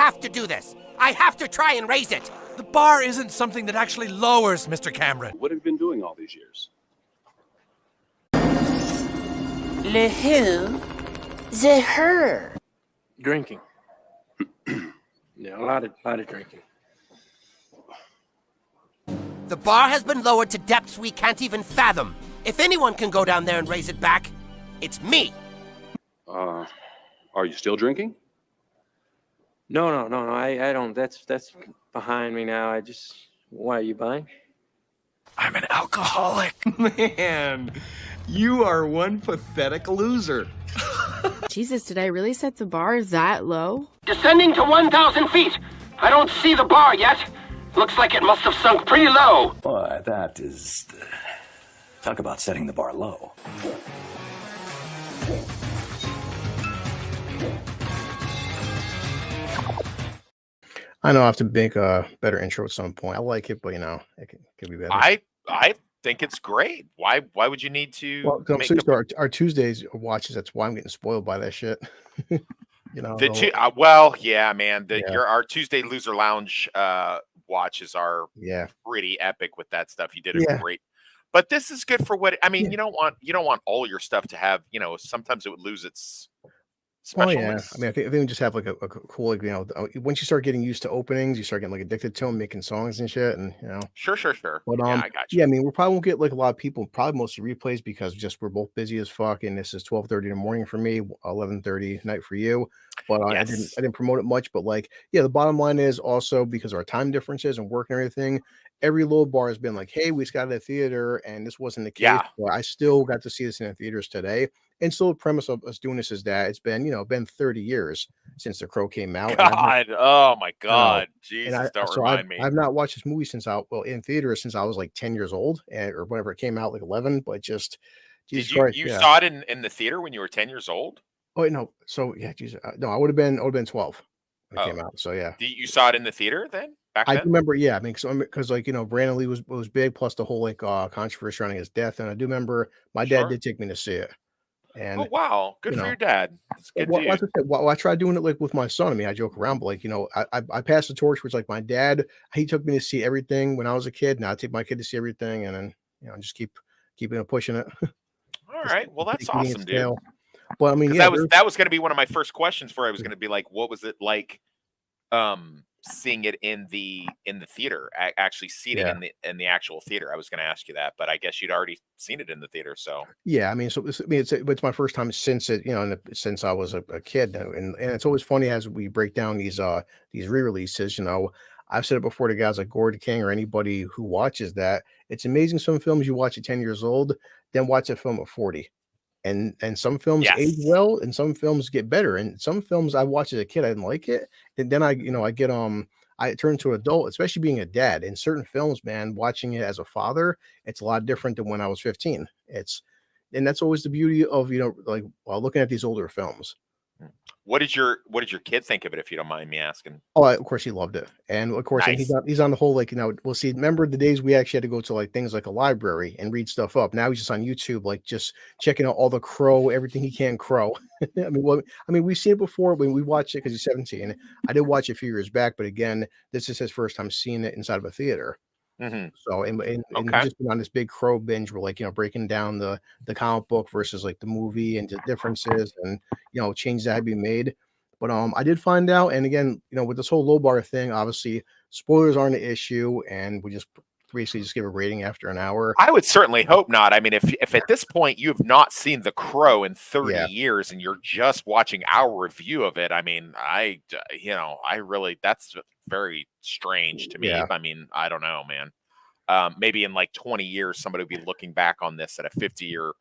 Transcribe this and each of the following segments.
have to do this. I have to try and raise it. The bar isn't something that actually lowers, Mr. Cameron. What have you been doing all these years? Le who? The her. Drinking. Yeah, a lot of drinking. The bar has been lowered to depths we can't even fathom. If anyone can go down there and raise it back, it's me. Are you still drinking? No. I don't. That's behind me now. Why are you buying? I'm an alcoholic. Man, you are one pathetic loser. Jesus, did I really set the bar that low? Descending to 1,000 feet. I don't see the bar yet. Looks like it must have sunk pretty low. Boy, that is... talk about setting the bar low. I know I have to make a better intro at some point. I like it, but it could be better. I think it's great. Why would you need to? Well, our Tuesdays watches. That's why I'm getting spoiled by that shit. Yeah, man. Our Tuesday Loser Lounge watches are pretty epic with that stuff. You did a great. But this is good for what I mean. You don't want all your stuff to have. Sometimes it would lose its specialness. I mean, I think we just have like a cool, once you start getting used to openings, you start getting like addicted to them, making songs and shit, and Sure. But I got you. yeah, I mean, we probably won't get like a lot of people, probably mostly replays because we're both busy as fuck, and this is 12:30 in the morning for me, 11:30 night for you. But I didn't promote it much. But the bottom line is also because of our time differences and work and everything. Every little bar has been like, hey, we just got to the theater, and this wasn't the case. Yeah. But I still got to see this in the theaters today. And so the premise of us doing this is that it's been, been 30 years since The Crow came out. Oh my God. Jesus, remind me. I've not watched this movie in theaters since I was like 10 years old or whenever it came out, like 11, but just. Did you saw it in the theater when you were 10 years old? Oh, no. So yeah, Jesus. No, I would have been 12 when it came out. So yeah. You saw it in the theater then? Back then? I remember, yeah. I mean, because Brandon Lee was big, plus the whole controversy surrounding his death, and I do remember my dad did take me to see it. And oh wow, good for your dad. That's good. I tried doing it with my son. I mean, I joke around, but I passed the torch. Which my dad, he took me to see everything when I was a kid. Now I take my kid to see everything, and then just keep pushing it. All right, well that's awesome, dude. But I mean, that was going to be one of my first questions. I was going to be like, what was it like, seeing it in the theater, actually seeing it in the actual theater? I was going to ask you that, but I guess you'd already seen it in the theater. So yeah, I mean, it's my first time since since I was a kid, and it's always funny as we break down these re-releases. I've said it before to guys like Gord King or anybody who watches that. It's amazing some films you watch at 10 years old, then watch a film at 40. And some films age well, and some films get better. And some films I watched as a kid, I didn't like it. And then I turn into an adult, especially being a dad. In certain films, man, watching it as a father, it's a lot different than when I was 15. And that's always the beauty of, while looking at these older films. What did your kid think of it, if you don't mind me asking? Oh, of course he loved it. And of course he's on the whole, we'll see, remember the days we actually had to go to things like a library and read stuff up. Now he's just on YouTube, just checking out all the Crow, everything he can Crow. I mean, we've seen it before when we watched it because he's 17. I did watch it a few years back, but again, this is his first time seeing it inside of a theater. Mm-hmm. So and we've just been on this big Crow binge. We're breaking down the comic book versus the movie and the differences and changes that had been made. But I did find out, and again, with this whole low bar thing, obviously spoilers aren't an issue, and we just basically just give a rating after an hour. I would certainly hope not. I mean, if at this point you have not seen The Crow in 30 years and you're just watching our review of it, I mean, I really, that's very strange to me. Yeah. I mean, I don't know, man. Maybe in 20 years, somebody would be looking back on this at a 50-year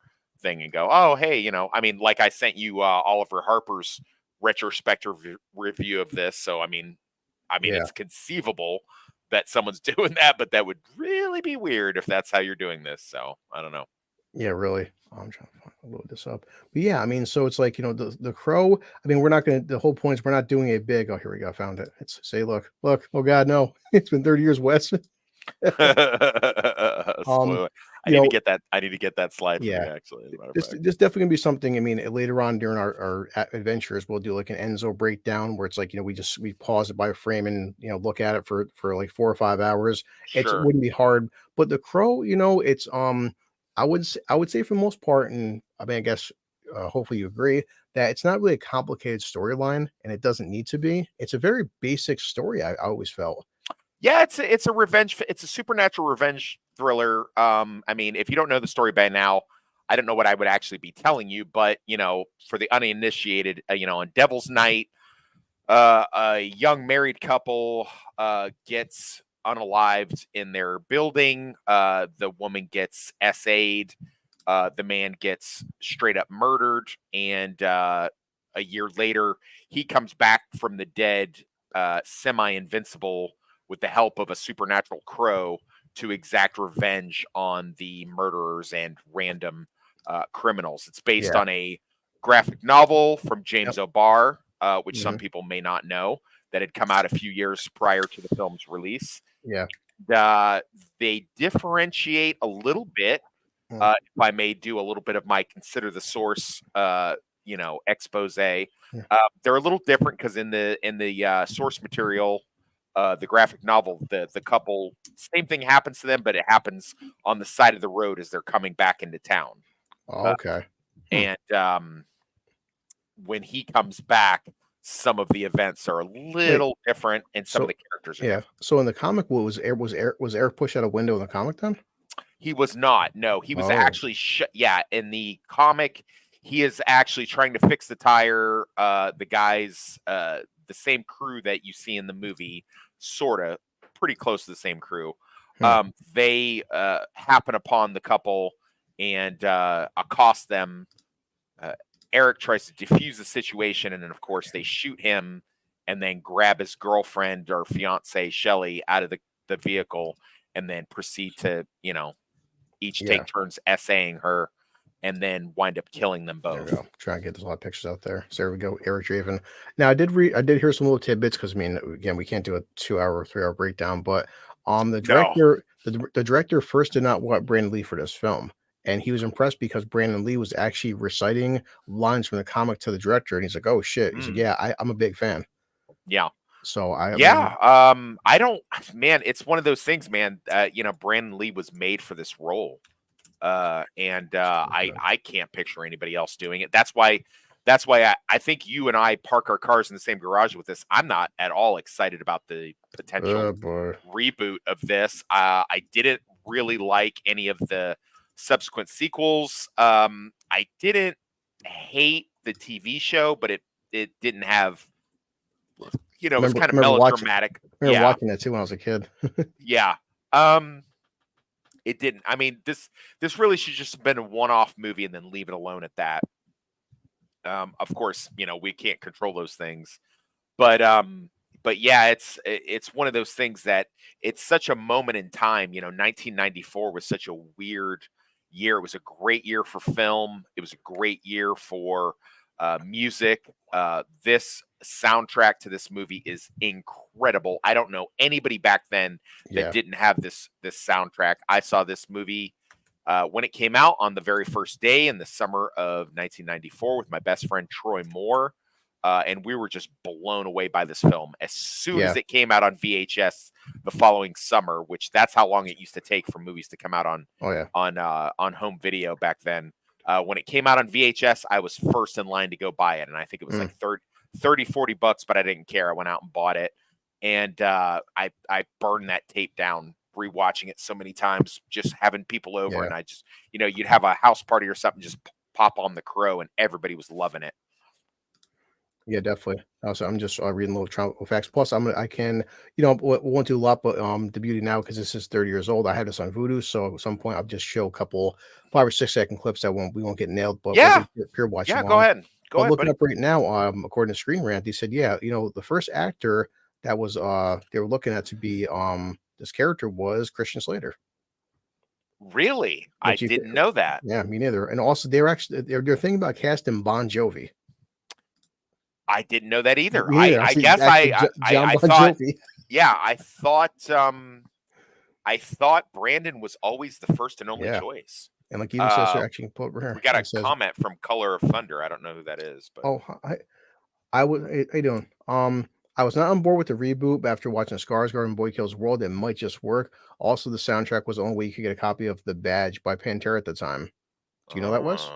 thing and go, oh, hey, I mean, I sent you Oliver Harper's retrospective review of this. So, I mean, it's conceivable that someone's doing that, but that would really be weird if that's how you're doing this. So I don't know. Yeah, really. I'm trying to load this up. But yeah, I mean, so it's the Crow. I mean, the whole point is we're not doing a big, oh, here we go. I found it. It's say, look, oh God, no, it's been 30 years, Wes. Spoiler. I you need know, to get that. I need to get that slide for you, yeah. actually. As a matter of This fact. this definitely gonna be something. I mean, later on during our adventures, we'll do like an Enzo breakdown where it's like, we pause it by frame and look at it for like 4 or 5 hours. It Sure. wouldn't be hard, but The Crow, it's I would say for the most part, and I mean, I guess hopefully you agree that it's not really a complicated storyline, and it doesn't need to be. It's a very basic story. I always felt. Yeah, it's a revenge. It's a supernatural revenge thriller. I mean, if you don't know the story by now, I don't know what I would actually be telling you. But for the uninitiated, on Devil's Night, a young married couple gets unalived in their building. The woman gets SA'd. The man gets straight up murdered, and a year later, he comes back from the dead, semi-invincible, with the help of a supernatural crow to exact revenge on the murderers and random criminals. It's based Yeah. on a graphic novel from James O'Barr, which some Mhm. people may not know, that had come out a few years prior to the film's release. Yeah. They differentiate a little bit. Mm. If I may do a little bit of my consider the source, expose. They're a little different because in the source material, the graphic novel, the couple, same thing happens to them, but it happens on the side of the road as they're coming back into town. Oh, okay. And when he comes back, some of the events are a little different, and some of the characters are Yeah. different. So in the comic, was Eric pushed out a window in the comic then? He was not. No, he was Oh. actually in the comic, he is actually trying to fix the tire. The guys, the same crew that you see in the movie, sort of pretty close to the same crew. They happen upon the couple and accost them. Eric tries to defuse the situation, and then of course they shoot him and then grab his girlfriend or fiance Shelly out of the vehicle, and then proceed to each take turns essaying her, and then wind up killing them There we both. go. Try and get a lot of pictures out there. So there we go. Eric Draven. Now I did hear some little tidbits because I mean, again, we can't do a 2 hour, 3 hour breakdown, but the director, the director first did not want Brandon Lee for this film. And he was impressed because Brandon Lee was actually reciting lines from the comic to the director, and he's like, "Oh shit!" He's like, "Yeah, I'm a big fan." Yeah. So I don't, man. It's one of those things, man. Brandon Lee was made for this role, and I can't picture anybody else doing it. That's why I think you and I park our cars in the same garage with this. I'm not at all excited about the potential reboot of this. I didn't really like any of the subsequent sequels. I didn't hate the TV show, but it didn't have, it was kind of melodramatic. I remember watching that too when I was a kid. Yeah. It didn't. I mean, this really should just have been a one-off movie and then leave it alone at that. Of course, we can't control those things, but yeah, it's one of those things that it's such a moment in time. 1994 was such a weird year. It was a great year for film. It was a great year for music. This soundtrack to this movie is incredible. I don't know anybody back then that didn't have this soundtrack. I saw this movie when it came out on the very first day in the summer of 1994 with my best friend Troy Moore, and we were just blown away by this film as soon as it came out on VHS the following summer, which that's how long it used to take for movies to come out on home video back then. When it came out on VHS, I was first in line to go buy it, and I think it was like $30-$40, but I didn't care. I went out and bought it, and I burned that tape down, rewatching it so many times, just having people over, and I just, you'd have a house party or something, just pop on The Crow, and everybody was loving it. Yeah, definitely. Also, I'm just reading little travel facts. Plus, I can, won't do a lot, but the beauty now, because this is 30 years old, I have this on Vudu, so at some point I'll just show a couple 5 or 6 second clips that we won't get nailed. But pure watching. Yeah, go ahead. Go ahead. Looking up right now, according to Screen Rant, they said, the first actor that was they were looking at to be this character was Christian Slater. Really? I didn't know that. Yeah, me neither. And also, they're thinking about casting Bon Jovi. I didn't know that either. I guess I John Bon thought, Jovi. yeah, I thought I thought Brandon was always the first and only Yeah. choice. And like even says here, actually put over here. We got a it says, comment from Color of Thunder. I don't know who that is, but "Oh, I would. How you doing? I was not on board with the reboot, but after watching Skarsgård and Boy Kills World, it might just work. Also, the soundtrack was the only way you could get a copy of The Badge by Pantera at the time. Do you know that was?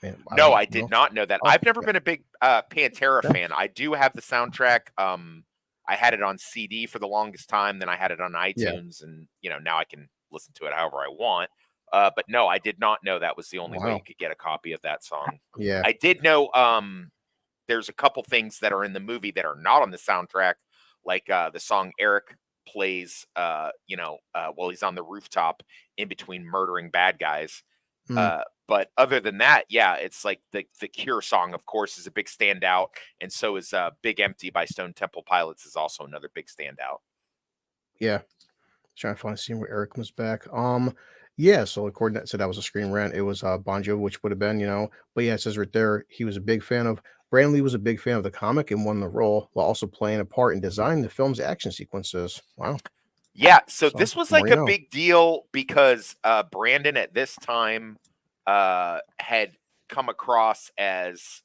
Man, no, don't I did know. not know that. Oh, I've never yeah. been a big Pantera Yeah. fan. I do have the soundtrack. I had it on CD for the longest time. Then I had it on iTunes, and now I can listen to it however I want. But no, I did not know that was the only way Wow. you could get a copy of that song. Yeah. I did know there's a couple things that are in the movie that are not on the soundtrack, like the song Eric plays, while he's on the rooftop in between murdering bad guys. But other than that, yeah, it's like the Cure song, of course, is a big standout, and so is Big Empty by Stone Temple Pilots is also another big standout. Yeah. Trying to find a scene where Eric comes back. Yeah, so according to that was a Screen Rant. It was Bon Jovi, which would have been, but yeah, it says right there he was a big fan of Brandon Lee was a big fan of the comic and won the role while also playing a part in designing the film's action sequences. Wow. Yeah, so So, this was the more like you a know. big deal because Brandon at this time had come across as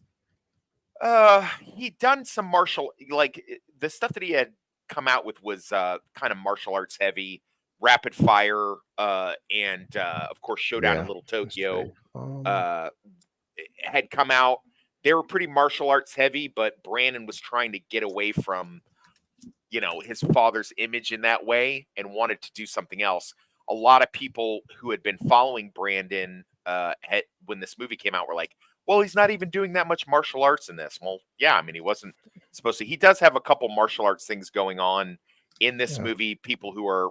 he'd done some the stuff that he had come out with was kind of martial arts heavy, Rapid Fire, and of course Showdown in Yeah. Little Let's Tokyo see. had come out. They were pretty martial arts heavy, but Brandon was trying to get away from his father's image in that way and wanted to do something else. A lot of people who had been following Brandon when this movie came out were like, well, he's not even doing that much martial arts in this. Well, yeah, I mean, he wasn't supposed to. He does have a couple martial arts things going on in this Yeah. movie. People who are,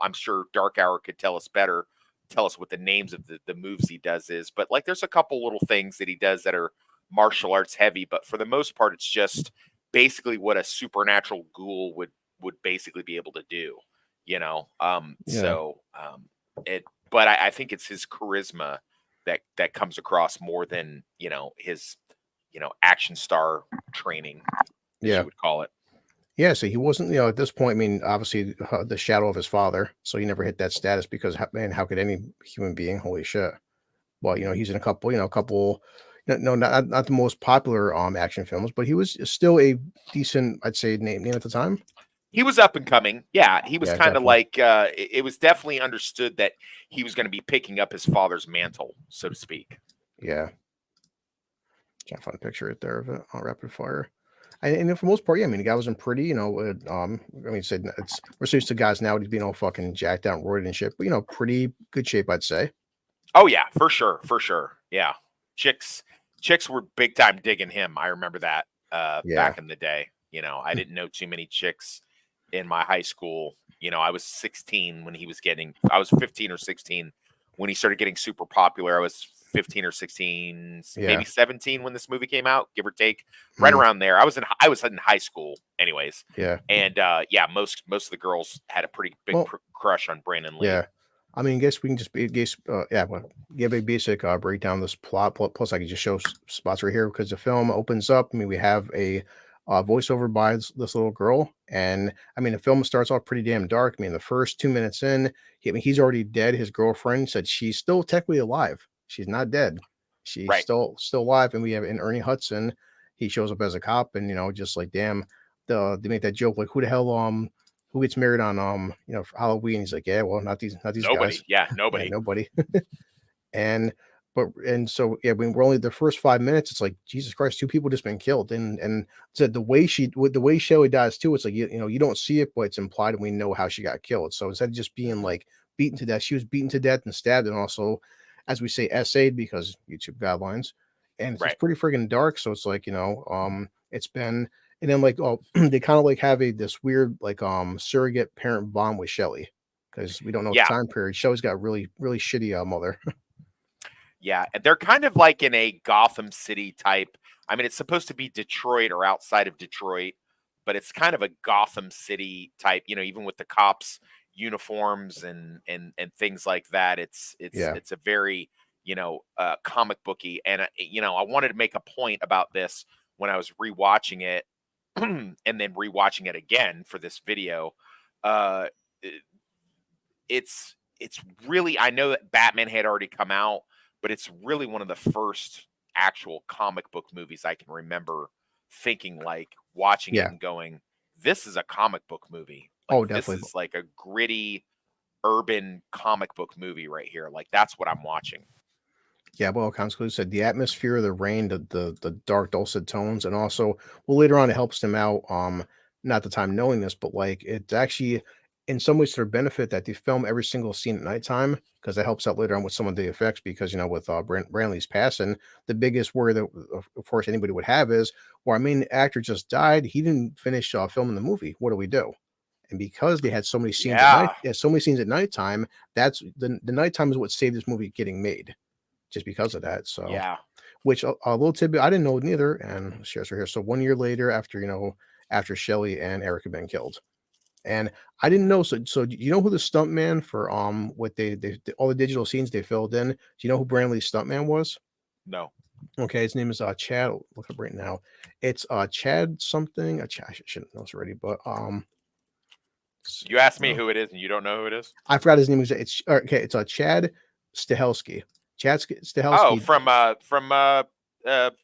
I'm sure Dark Hour could tell us what the names of the moves he does is. But like, there's a couple little things that he does that are martial arts heavy. But for the most part, it's just basically what a supernatural ghoul would basically be able to do, Yeah. but I think it's his charisma that comes across more than his action star training, as Yeah. you would call it. Yeah, so he wasn't, at this point, I mean, obviously the shadow of his father, so he never hit that status because, man, how could any human being? Holy shit. Well, he's in a couple, no, not the most popular action films, but he was still a decent, I'd say, name at the time. He was up and coming. Yeah, he was Yeah, kind of definitely. like it was definitely understood that he was going to be picking up his father's mantle, so to speak. Yeah. Trying to find a picture right there of it on Rapid Fire. And for the most part, yeah, I mean, the guy wasn't pretty, said we're so used to guys now being all fucking jacked out and roided and shit, but pretty good shape, I'd say. Oh yeah, for sure. Yeah, chicks were big time digging him. I remember that Yeah. back in the day. I didn't know too many chicks in my high school. I was 16 when I was 15 or 16 when he started getting super popular. I was 15 or 16, Yeah. maybe 17 when this movie came out, give or take, right around there. I was in high school anyways. Yeah. And most of the girls had a pretty big crush on Brandon Lee. Yeah. I mean, I guess we can just give a basic breakdown of this plot. Plus, I can just show spots right here because the film opens up. I mean, we have a voiceover by this little girl, and I mean, the film starts off pretty damn dark. I mean, the first 2 minutes in, he's already dead. His girlfriend said she's still technically alive. She's not dead. She's Right. still alive. And we have in Ernie Hudson. He shows up as a cop, and just like damn, they make that joke like who the hell who gets married on for Halloween? He's like, yeah, well, not these Nobody. guys. Yeah, nobody. Yeah, nobody. So when we're only the first 5 minutes, it's like Jesus Christ, 2 people just been killed, and said the way Shelley dies too, it's like you don't see it, but it's implied, and we know how she got killed. So instead of just being like beaten to death, she was beaten to death and stabbed, and also, as we say, essayed because YouTube guidelines, and it's Right. pretty friggin' dark. So it's like it's been, and then like they kind of like have this weird like surrogate parent bond with Shelley because we don't know Yeah. the time period. Shelley's got really shitty mother. Yeah, and they're kind of like in a Gotham City type. I mean, it's supposed to be Detroit or outside of Detroit, but it's kind of a Gotham City type. Even with the cops' uniforms and things like that. It's a very comic booky. And I wanted to make a point about this when I was rewatching it, and then rewatching it again for this video. it's really, I know that Batman had already come out, but it's really one of the first actual comic book movies I can remember thinking, like, watching it Yeah. and going, this is a comic book movie. Oh, Like, this definitely. is like a gritty urban comic book movie right here. Like, that's what I'm watching. Yeah, well, Consciously said the atmosphere, the rain, the dark dulcet tones, and also, well, later on it helps them out. Not the time knowing this, but like it's actually in some ways to their benefit that they film every single scene at nighttime because that helps out later on with some of the effects. Because with Brantley's passing, the biggest worry that of course anybody would have is, well, our main actor just died. He didn't finish filming the movie. What do we do? And because they had so many scenes at night, so many scenes at nighttime, that's the nighttime is what saved this movie getting made. Just because of that. So Yeah. which a little tidbit I didn't know neither, and shares right here. So 1 year later, after Shelley and Eric had been killed, and I didn't know. So do you know who the stuntman for what they all the digital scenes they filled in? Do you know who Brantley's stuntman was? No. Okay, his name is Chad. I'll look up right now. It's Chad something. I shouldn't know this already, but You asked me who it is, and you don't know who it is? I forgot his name. It's okay. It's Chad Stahelski. Chad Stahelski. Oh, from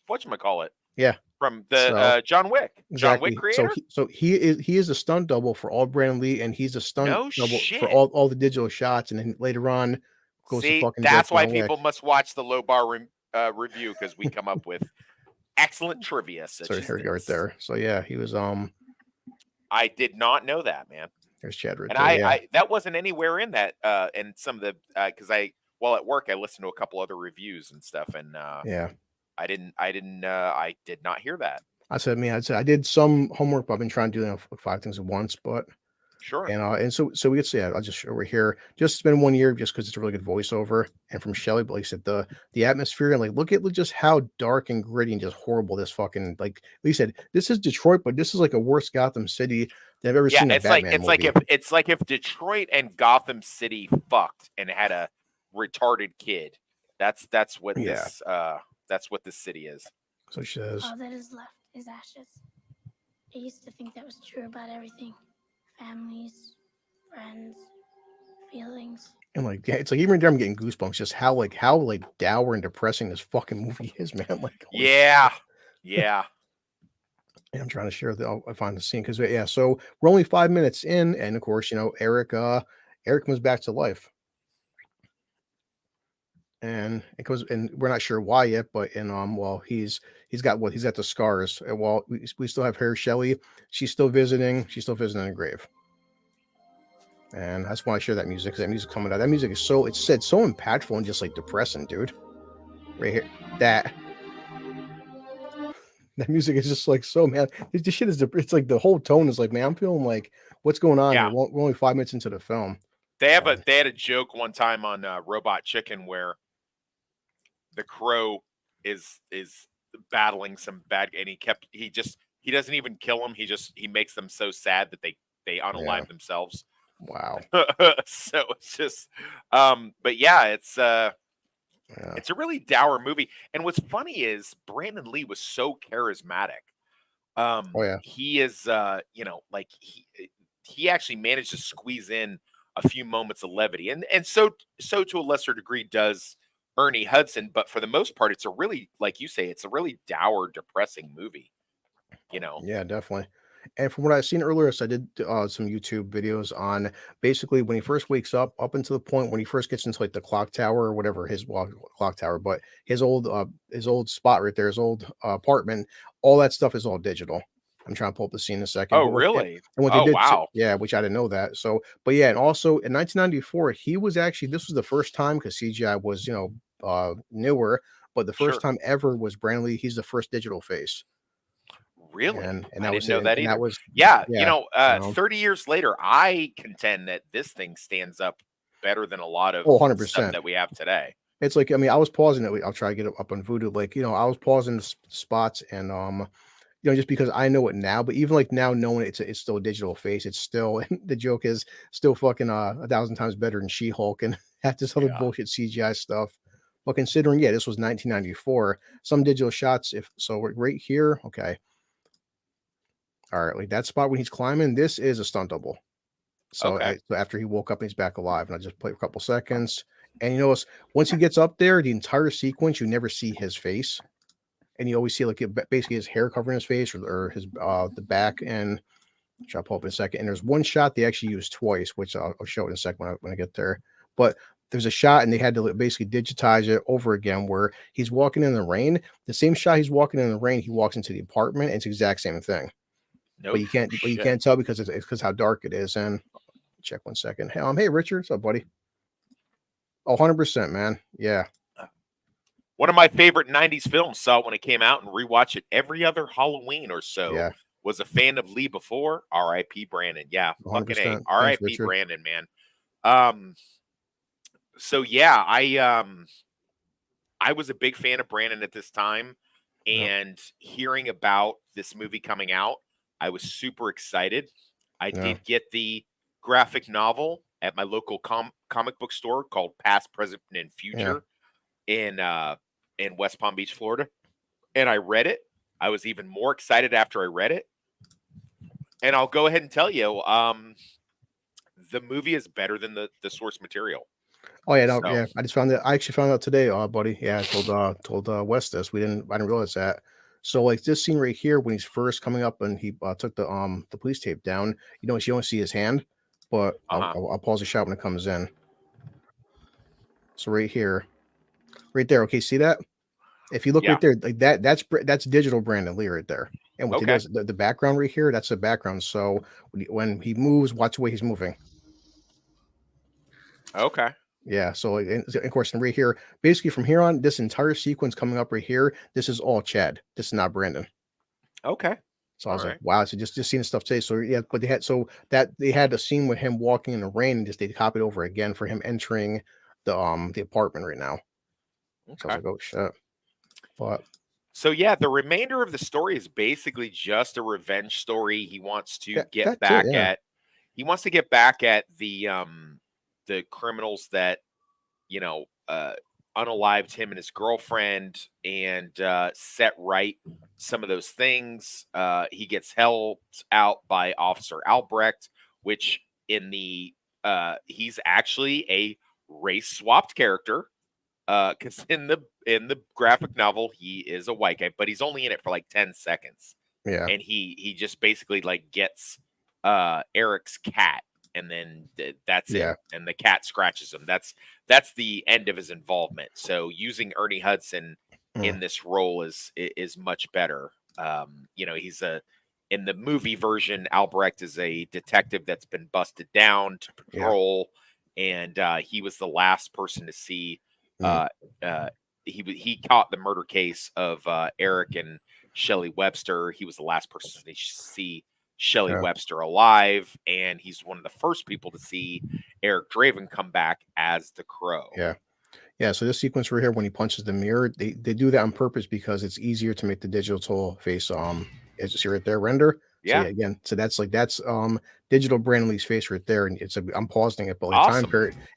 whatchamacallit? Yeah. From the John Wick. John Wick creator? So he is a stunt double for all Brandon Lee, and he's a stunt No double shit. for all the digital shots, and then later on goes to See, fucking that's John why Wick. people must watch the Low Bar review, because we come up with excellent trivia such So as here we go right this. there. So yeah, he was I did not know that, man. there's Chad right And there. Yeah. I that wasn't anywhere in that in some of the because while at work I listened to a couple other reviews and stuff, and Yeah. I did not hear that. I said I did some homework, but I've been trying to do 5 things at once, but Sure. and so we could see I'll just show over here. Just spend 1 year just because it's a really good voiceover. And from Shelley, but like I said, the atmosphere and like look at just how dark and gritty and just horrible this fucking like he said, this is Detroit, but this is like a worse Gotham City than I've ever seen. It's like if Detroit and Gotham City fucked and had a retarded kid. That's what this city is. So she says All that is left is ashes. I used to think that was true about everything. Families, friends, feelings. and like yeah, it's like even there I'm getting goosebumps just how dour and depressing this fucking movie is, man. Like Yeah. And I'm trying to share I find the scene because yeah, so we're only 5 minutes in, and of course, Eric comes back to life. And it goes, and we're not sure why yet, but he's got the scars. And while we still have her, Shelley, she's still visiting the grave. And I just want to share that music because that music coming out. That music is so impactful and just like depressing, dude. Right here, that music is just like so, man. This shit is it's like the whole tone is like, man, I'm feeling like what's going on? Yeah. Here? We're only 5 minutes into the film. They had a joke one time on Robot Chicken where the Crow is battling some bad, and he doesn't even kill him. He makes them so sad that they unalive themselves. Wow. So it's just but yeah, it's a really dour movie. And what's funny is Brandon Lee was so charismatic. He is like he actually managed to squeeze in a few moments of levity, and so to a lesser degree does Ernie Hudson, but for the most part it's a really, like you say, it's a really dour, depressing movie. Yeah, definitely. And from what I've seen earlier, so I did some YouTube videos on basically when he first wakes up until the point when he first gets into like the clock tower or whatever clock tower, but his old spot right there, his old apartment, all that stuff is all digital. I'm trying to pull up the scene in a second. Oh, really? And what they did, wow. Yeah, which I didn't know that. So, but yeah, and also in 1994, this was the first time because CGI was newer, but the first time ever was Brandon Lee. He's the first digital face. Really? And I that didn't know that either. 30 years later, I contend that this thing stands up better than a lot of 100% stuff that we have today. It's like, I mean, I was pausing it. I'll try to get it up on Vudu. Like, I was pausing the spots and, just because I know it now, but even like now knowing it's still a digital face, it's still, the joke is still fucking 1,000 times better than She-Hulk and half this other bullshit CGI stuff. But considering, this was 1994, some digital shots, right here, okay. All right, like that spot when he's climbing, this is a stunt double. So, Okay. so after he woke up and he's back alive, and I just played a couple seconds, and you notice once he gets up there, the entire sequence you never see his face, and you always see like basically his hair covering his face or his the back, and which I'll pull up in a second. And there's one shot they actually used twice, which I'll show it in a second when I get there. But there's a shot, and they had to basically digitize it over again, where he's walking in the rain. The same shot he's walking in the rain, he walks into the apartment, and it's the exact same thing. No But you can't tell because it's because how dark it is. And check one second. Hey Richard, what's up, buddy? Oh, 100%, man. Yeah. One of my favorite 90s films, saw it when it came out and rewatch it every other Halloween or so. Yeah. Was a fan of Lee before. R.I.P. Brandon. Yeah. Fucking 100%. A. Thanks, R.I.P. Richard. Brandon, man. So yeah, I was a big fan of Brandon at this time, and hearing about this movie coming out, I was super excited. I did get the graphic novel at my local comic book store called Past, Present, and Future in West Palm Beach, Florida, and I read it. I was even more excited after I read it, and I'll go ahead and tell you, the movie is better than the source material. Oh yeah, no, So- yeah. I actually found out today, buddy. Yeah, I told Wes this. I didn't realize that. So like this scene right here, when he's first coming up and he took the police tape down, you don't see his hand, but I'll pause the shot when it comes in. So right here, right there. Okay, see that? If you look right there, like that's digital Brandon Lee right there. And what he does, the background right here, that's the background. So when he moves, watch the way he's moving. Okay. Yeah, so and of course, and right here, basically from here on, this entire sequence coming up right here, this is all Chad. This is not Brandon. Okay. So I was like, wow. So just seeing stuff today. So yeah, but they had a scene with him walking in the rain, and they copied over again for him entering the apartment right now. So I was like, oh shit. But so yeah, the remainder of the story is basically just a revenge story. He wants to get back at. He wants to get back at the criminals that unalived him and his girlfriend, and set right some of those things. He gets helped out by Officer Albrecht, which in the he's actually a race swapped character. Because in the graphic novel he is a white guy, but he's only in it for like 10 seconds. Yeah, and he just basically like gets Eric's cat, and then that's it. And the cat scratches him. That's the end of his involvement. So using Ernie Hudson in this role is much better. He's in the movie version, Albrecht is a detective that's been busted down to patrol, and he was the last person to see. He caught the murder case of Eric and Shelley Webster. He was the last person to see Shelley Webster alive, and he's one of the first people to see Eric Draven come back as the Crow. Yeah. So this sequence right here, when he punches the mirror, they do that on purpose because it's easier to make the digital face as you see right there render. Yeah. So again, so that's digital Brandon Lee's face right there, and I'm pausing it, but like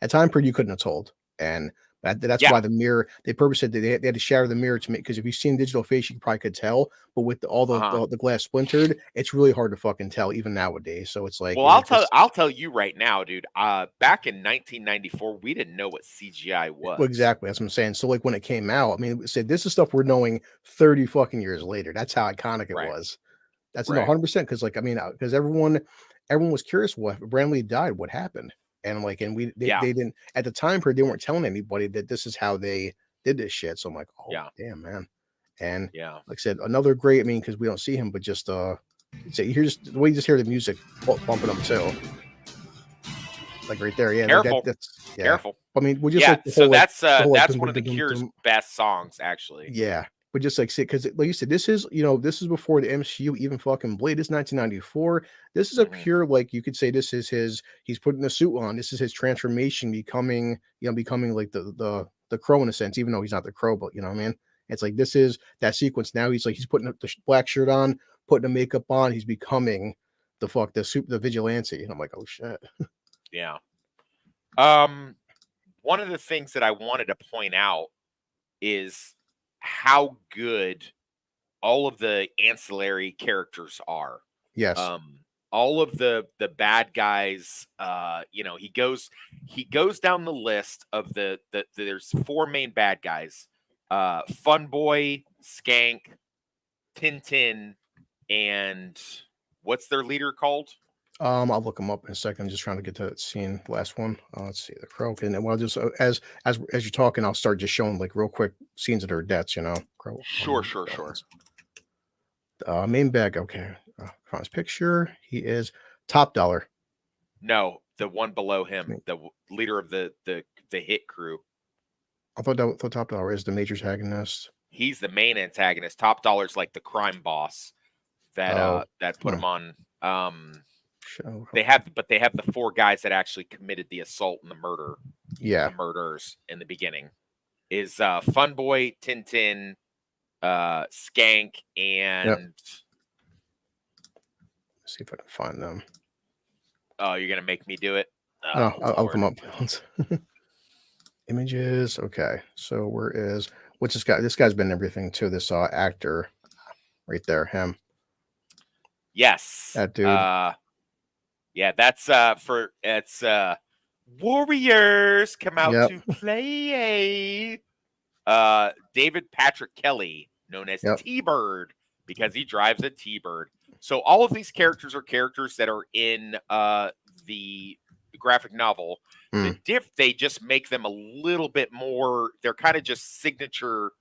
time period you couldn't have told, and that's why the mirror, they purposely said they had to shatter the mirror to make, because if you've seen digital face, you probably could tell, but with all the glass splintered, it's really hard to fucking tell even nowadays. So it's like, well, I'll tell you right now, dude. Back in 1994, we didn't know what CGI was. Well, exactly, that's what I'm saying. So like when it came out, I mean, said this is stuff we're knowing 30 fucking years later. That's how iconic it was. That's 100%, because like, I mean, because everyone was curious what Brandon Lee died, what happened. And like, and they didn't at the time period, they weren't telling anybody that this is how they did this shit. So I'm like, oh damn, man. And like I said, another great, I mean, because we don't see him, but just so you hear just the way you just hear the music bumping up too. Like right there, yeah. Careful. That's Careful. I mean, we just that's one of the Cure's best songs, actually. Yeah. But just like, because like you said, this is before the MCU even fucking Blade. This is 1994. This is a pure, like you could say, this is he's putting the suit on. This is his transformation, becoming like the Crow in a sense, even though he's not the Crow, but you know what I mean? It's like, this is that sequence. Now he's putting the black shirt on, putting the makeup on. He's becoming the vigilante. And I'm like, oh shit. Yeah. One of the things that I wanted to point out is how good all of the ancillary characters are. Yes. all of the bad guys, you know, he goes down the list of the there's 4 main bad guys. Fun Boy, Skank, Tintin, and what's their leader called? I'll look them up in a second. I'm just trying to get to that scene, the last one. Let's see, the Crow. And well, just as you're talking, I'll start just showing like real quick scenes of their deaths. You know, Crow. Sure. Main bag. Okay, from his picture, he is Top Dollar. No, the one below him, the leader of the hit crew. I thought Top Dollar is the major antagonist. He's the main antagonist. Top Dollar's like the crime boss that that put him on. They have the 4 guys that actually committed the assault and the murder. Yeah, the murders in the beginning is Fun Boy, Tintin, Skank, and let's see if I can find them. Oh, you're gonna make me do it? Oh, I'll look them up. Images. Okay, so where is what's this guy? This guy's been in everything too. This actor right there, him. Yes, that dude. Yeah, that's it's Warriors come out to play. David Patrick Kelly, known as T-Bird, because he drives a T-Bird. So all of these characters are characters that are in the graphic novel. They just make them a little bit more. They're kind of just signature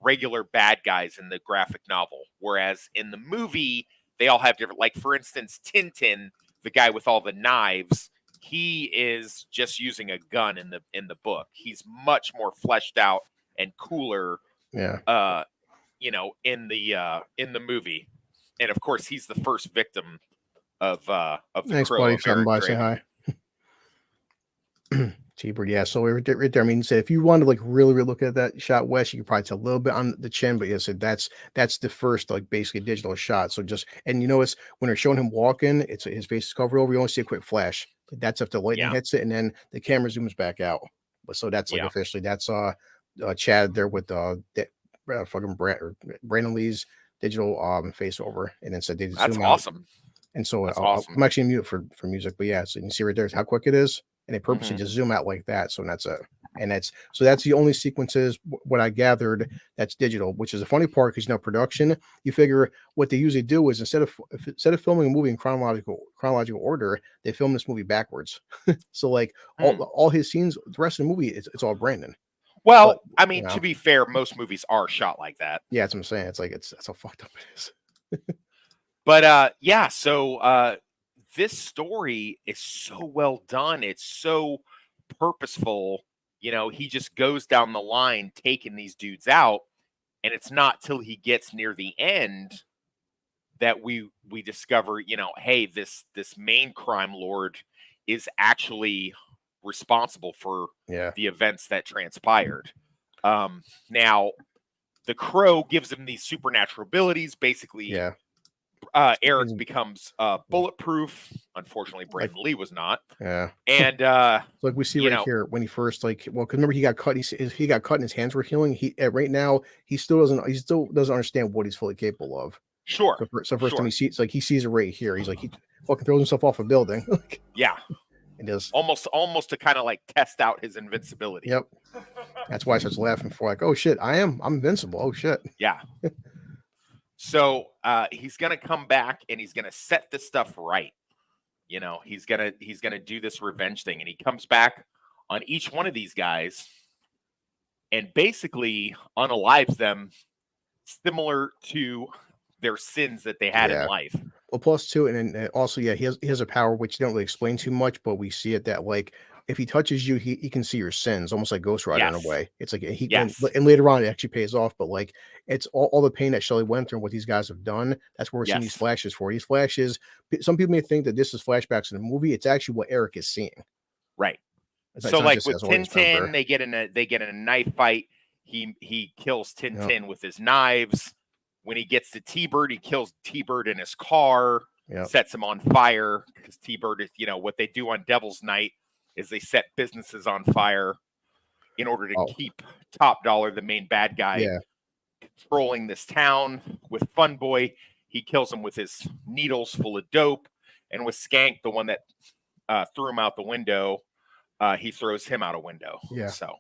regular bad guys in the graphic novel, whereas in the movie they all have different. Like for instance, Tintin, the guy with all the knives, he is just using a gun in the book. He's much more fleshed out and cooler. Yeah. You know, in the movie, and of course he's the first victim of the nice Crow. buddy, stopping by, say hi. T-Bird, yeah. So right there. I mean, say if you want to like really look at that shot, Wes, you could probably tell a little bit on the chin, but yes, that's the first like basically digital shot. So just and you notice when they're showing him walking, it's his face is covered over. You only see a quick flash. That's if the lightning hits it, and then the camera zooms back out. But so that's like officially that's Chad there with fucking Brandon Lee's digital face over, and then said they that's zoom awesome. Out. And so I'm actually mute for music, but yeah, so you can see right there how quick it is. And they purposely just zoom out like that. So that's that's the only sequences what I gathered that's digital, which is a funny part because production, you figure what they usually do is instead of filming a movie in chronological order, they film this movie backwards. So like all his scenes, the rest of the movie, it's all Brandon. Well, but, I mean, to be fair, most movies are shot like that. Yeah, that's what I'm saying. It's like that's how fucked up it is. But yeah, so this story is so well done. It's so purposeful. You know, he just goes down the line taking these dudes out, and it's not till he gets near the end that we discover, you know, hey, this main crime lord is actually responsible for the events that transpired. Now, the Crow gives him these supernatural abilities. Basically, Eric becomes bulletproof. Unfortunately, Brandon Lee was not. Yeah. And like we see right here when he first because remember he got cut. He got cut and his hands were healing. He right now he still doesn't understand what he's fully capable of. Sure. So first time he sees it right here. He's like he fucking throws himself off a building. Yeah. It is almost to kind of like test out his invincibility. Yep. That's why I starts laughing for like, oh shit, I'm invincible. Oh shit. Yeah. So he's gonna come back and he's gonna set this stuff right. You know, he's gonna do this revenge thing, and he comes back on each one of these guys and basically unalives them, similar to their sins that they had in life. Well, plus too, and also, he has a power which they don't really explain too much, but we see it that like if he touches you, he can see your sins, almost like Ghost Rider in a way. It's like and later on it actually pays off, but like it's all the pain that Shelley went through and what these guys have done. That's where we're seeing these flashes for. These flashes, some people may think that this is flashbacks in the movie. It's actually what Eric is seeing. Right. So like with Tintin, they get in a knife fight. He kills Tintin with his knives. When he gets to T-Bird, he kills T-Bird in his car, sets him on fire because T-Bird is, you know, what they do on Devil's Night is they set businesses on fire in order to keep Top Dollar, the main bad guy, controlling this town. With Fun Boy, he kills him with his needles full of dope. And with Skank, the one that threw him out the window, he throws him out a window. Yeah. So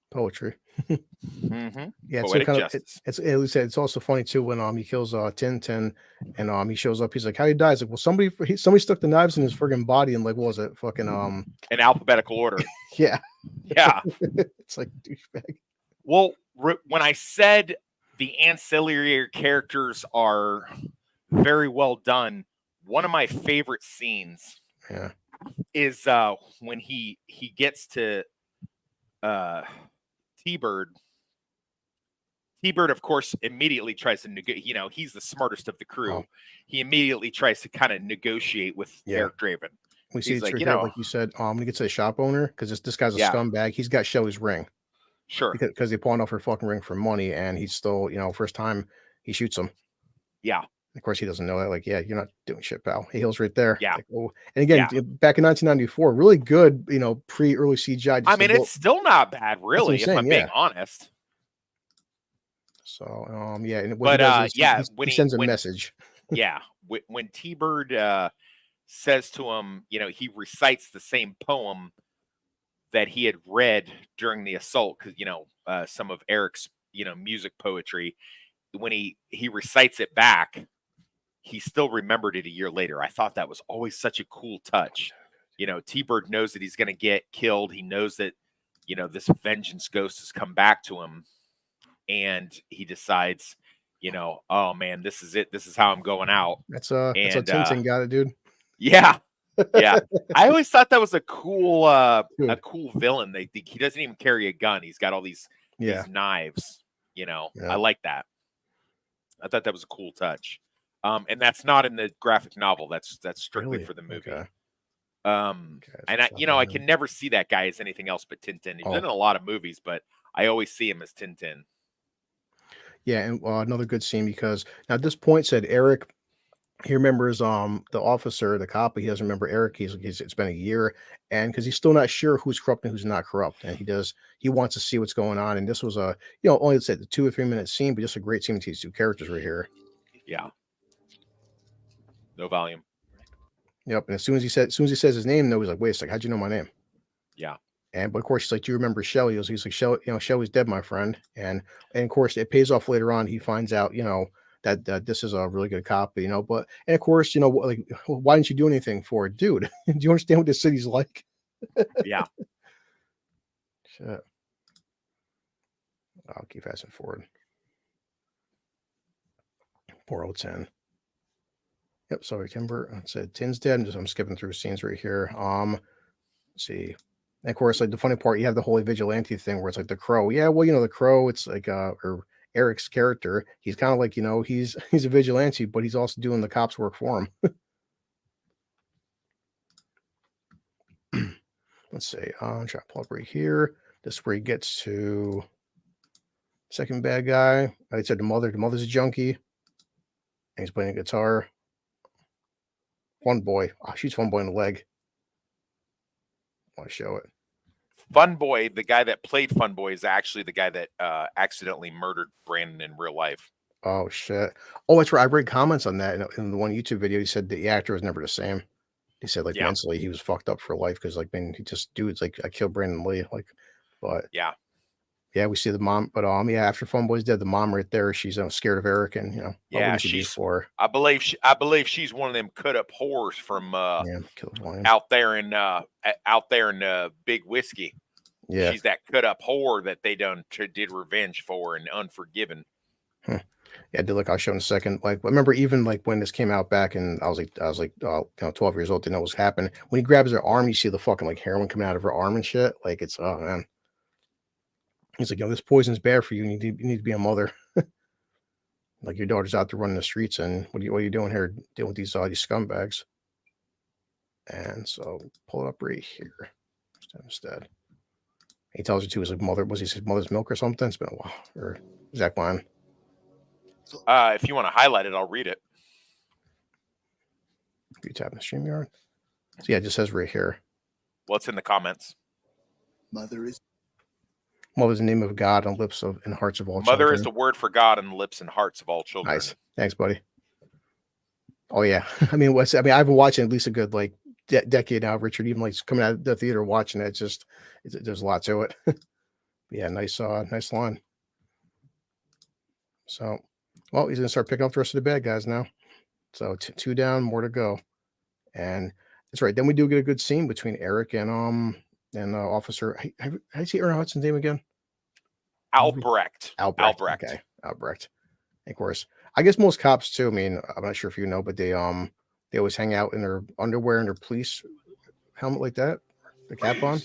Poetry. Yeah, it's poetic kind of justice. it's also funny too when he kills Tintin and he shows up. He's like, "How did he die?" He's like, "Well, somebody stuck the knives in his friggin' body and like, what was it? Fucking In alphabetical order. yeah, Yeah. it's like douchebag." Well, when I said the ancillary characters are very well done, one of my favorite scenes Yeah, is when he gets to T-Bird. T-Bird, of course, immediately tries to negotiate. You know, he's the smartest of the crew. Oh. He immediately tries to kind of negotiate with Yeah. Eric Draven. we see He's it's like, right you here, know, like you said. When he gets to the shop owner, because this guy's a Yeah. scumbag. He's got Shelly's ring sure, because they pawned off her fucking ring for money, and he's still, first time he shoots him. yeah, Of course, he doesn't know that. Like, yeah, you're not doing shit, pal. He heals right there. Yeah. Like, oh. And again, back in 1994, really good, pre-early CGI. I mean, it's still not bad, really, if saying, I'm being yeah. honest. So, yeah. And But, he does is yeah, he sends a message. Yeah, when T-Bird says to him, he recites the same poem that he had read during the assault, because some of Eric's music poetry. When he recites it back, he still remembered it a year later. I thought that was always such a cool touch. T-Bird knows that he's going to get killed. He knows that this vengeance ghost has come back to him, and he decides, oh man, this is it. This is how I'm going out. That's how Tintin got it, dude. Yeah. Yeah. I always thought that was a cool villain. He doesn't even carry a gun. He's got all these knives, I like that. I thought that was a cool touch. And that's not in the graphic novel. That's strictly Really? for the movie. Okay. And I can never see that guy as anything else but Tintin. He's been in a lot of movies, but I always see him as Tintin. Yeah, and another good scene because now at this point said Eric, he remembers the officer, the cop, but he doesn't remember Eric. It's been a year, and because he's still not sure who's corrupt and who's not corrupt, and he wants to see what's going on. And this was only said the 2 or 3 minute scene, but just a great scene with these two characters right here. Yeah. No volume. Yep. And as soon as he says his name, though, he's like, "Wait a second, how'd you know my name?" Yeah. But of course, he's like, "Do you remember Shelly?" He's like, "Shelly, Shelly's dead, my friend." And of course, it pays off later on. He finds out, that this is a really good cop, but of course, like, why didn't you do anything for it, dude? Do you understand what this city's like? Yeah. Shit. I'll keep fast forward. Poor old Tin. Yep. Sorry, Kimber. I said Tin's dead. I'm skipping through scenes right here. Let's see. And of course, like the funny part, you have the whole vigilante thing where it's like the Crow. Yeah, well, the Crow, it's like or Eric's character, he's kind of like, he's a vigilante, but he's also doing the cops' work for him. Let's see. I'm trying to pull up right here. This is where he gets to second bad guy. I said the mother's a junkie, and he's playing a guitar. Fun Boy. Shoots Fun Boy in the leg. I want to show it. Fun Boy, the guy that played Fun Boy, is actually the guy that accidentally murdered Brandon in real life. Oh shit! Oh, that's right. I read comments on that in the one YouTube video. He said the actor was never the same. He said mentally he was fucked up for life because he just dudes like I killed Brandon Lee. Yeah, we see the mom, but after Fun Boy's dead, the mom right there, she's scared of Eric, and I believe she's one of them cut up whores from out there in Big Whiskey. Yeah, she's that cut up whore that they did revenge for in Unforgiven. Yeah, I'll show in a second. Like, I remember even like when this came out back, and I was like 12 years old, didn't know what was happening. When he grabs her arm, you see the fucking like heroin coming out of her arm and shit. Like it's man. He's like, this poison's bad for you. You need to be a mother. Like your daughter's out there running the streets, and what are you doing here dealing with these scumbags? And so pull it up right here instead. He tells her to his mother. Was he his mother's milk or something? It's been a while. Or exact line. If you want to highlight it, I'll read it. You tap in the StreamYard. So yeah, it just says right here. What's in the comments? Mother's the name of God on lips of and hearts of all children. Mother is children. the word for God in the lips and hearts of all children. Nice. Thanks, buddy. Oh yeah, I mean, I've been watching at least a good like decade now, Richard. Even like coming out of the theater watching it, there's a lot to it. Yeah, nice line. So, well, he's gonna start picking up the rest of the bad guys now. So two down, more to go. And that's right. Then we do get a good scene between Eric and Officer. How do you see Aaron Hudson's name again? Albrecht. Okay, Albrecht. Of course, I guess most cops too. I mean, I'm not sure if you know, but they always hang out in their underwear and their police helmet like that, the cap on.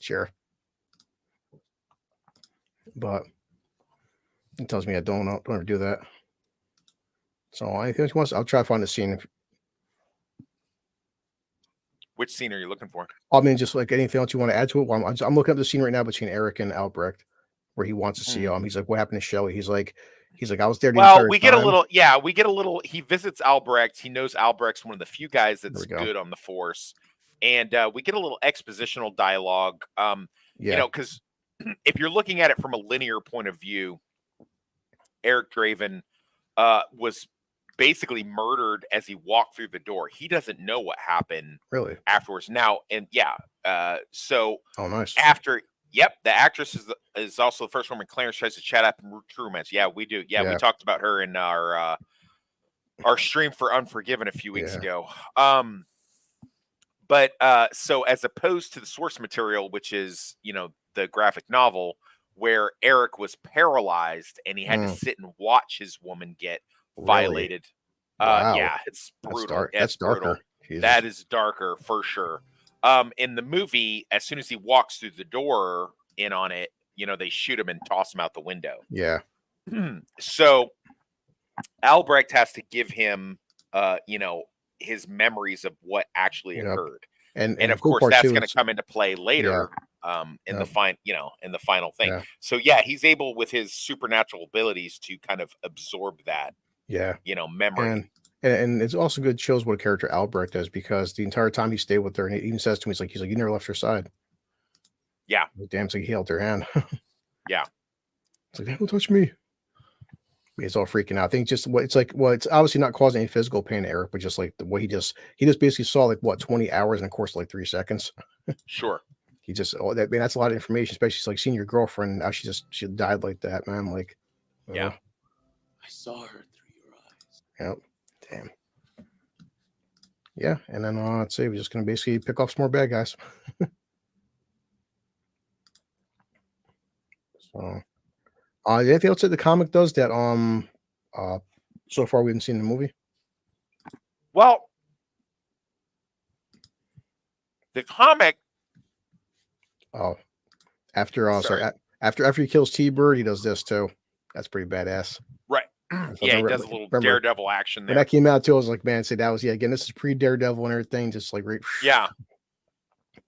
Sure, but it tells me I don't ever do that. So anything else you want? I'll try to find the scene. Which scene are you looking for? I mean, just like anything else you want to add to it. Well, I'm looking up the scene right now between Eric and Albrecht, where he wants to see he's like, what happened to Shelley? He's like, I was there. Well, we get a little. He visits Albrecht. He knows Albrecht's one of the few guys that's good on the force, and we get a little expositional dialogue. You know, because if you're looking at it from a linear point of view, Eric Draven was basically murdered as he walked through the door. He doesn't know what happened really afterwards. Now, and so nice. After, the actress is also the first woman Clarence tries to chat up in True Romance. Yeah, we do. Yeah, we talked about her in our stream for Unforgiven a few weeks ago. But so as opposed to the source material, which is, you know, the graphic novel where Eric was paralyzed and he had to sit and watch his woman get violated. Wow. Yeah, it's brutal. That's darker. That is darker for sure. In the movie, as soon as he walks through the door in on it, you know, they shoot him and toss him out the window. Yeah. So Albrecht has to give him, you know, his memories of what actually occurred. And of course, that's going to come into play later in the final thing. Yeah. So yeah, he's able with his supernatural abilities to kind of absorb that. Yeah. You know, memory. And it's also good, shows what a character Albrecht is, because the entire time he stayed with her, and he even says to me, he's like, you never left her side. Yeah. Damn, it's like he held her hand. Yeah. It's like, don't touch me. He's all freaking out. I think it's obviously not causing any physical pain to Eric, but just like the way he just basically saw like 20 hours in a course of like 3 seconds. Sure. He just, that's a lot of information, especially like seeing your girlfriend. Now she died like that, man. Like, yeah. I saw her through your eyes. Yep. Damn. Yeah. And then let's see, we're just going to basically pick off some more bad guys. So, anything else that the comic does that so far we haven't seen in the movie? Well, the comic. Oh, after he kills T-Bird, he does this too. That's pretty badass. Right. Yeah, he does a little Daredevil action there. When that came out too, I was like, man, say that was again. This is pre-Daredevil and everything. Just like right. Yeah.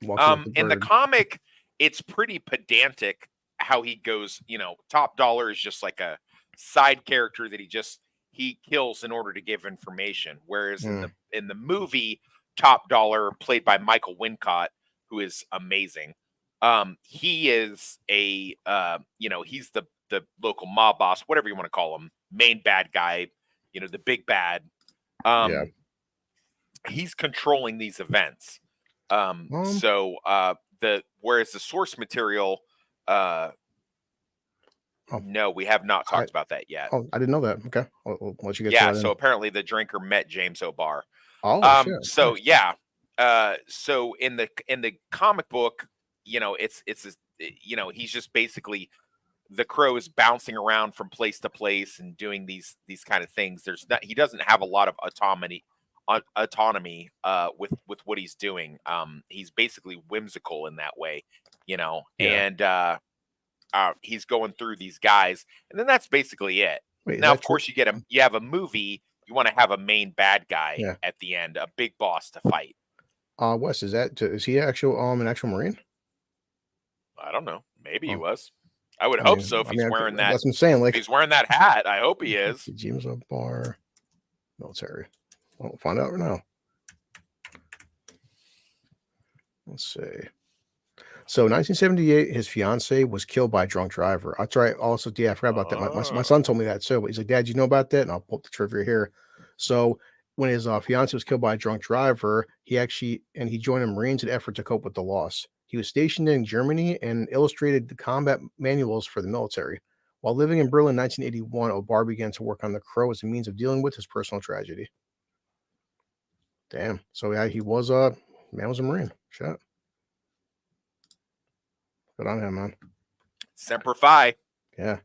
In the comic, it's pretty pedantic how he goes. You know, Top Dollar is just like a side character that he kills in order to give information. Whereas in the movie, Top Dollar, played by Michael Wincott, who is amazing. He is he's the local mob boss, whatever you want to call him, main bad guy, you know, the big bad. He's controlling these events. Whereas the source material, no, we have not talked about that yet. Oh, I didn't know that. Okay. I'll let you get to that. So apparently the drinker met James O'Barr. Oh, shit. So yeah. So in the comic book, you know, it's you know, he's just basically, the Crow is bouncing around from place to place and doing these kind of things. He doesn't have a lot of autonomy with what he's doing. He's basically whimsical in that way, you know, and he's going through these guys, and then that's basically it. Now, of course, you have a movie, you want to have a main bad guy at the end, a big boss to fight. Wes, is he an actual Marine? I don't know. Maybe he was. I would hope so. If he's wearing that, that's what I'm saying. Like, if he's wearing that hat, I hope he is. James O'Barr, military. We'll find out right now. Let's see. So, 1978, his fiance was killed by a drunk driver. That's right. Also, I forgot about that. My son told me that too. But he's like, Dad, you know about that? And I'll pull up the trivia here. So when his fiance was killed by a drunk driver, he joined the Marines in an effort to cope with the loss. He was stationed in Germany and illustrated the combat manuals for the military. While living in Berlin in 1981, O'Barr began to work on The Crow as a means of dealing with his personal tragedy. Damn. So yeah, he was man was a Marine. Shit. Good on him, man. Semper Fi. Yeah.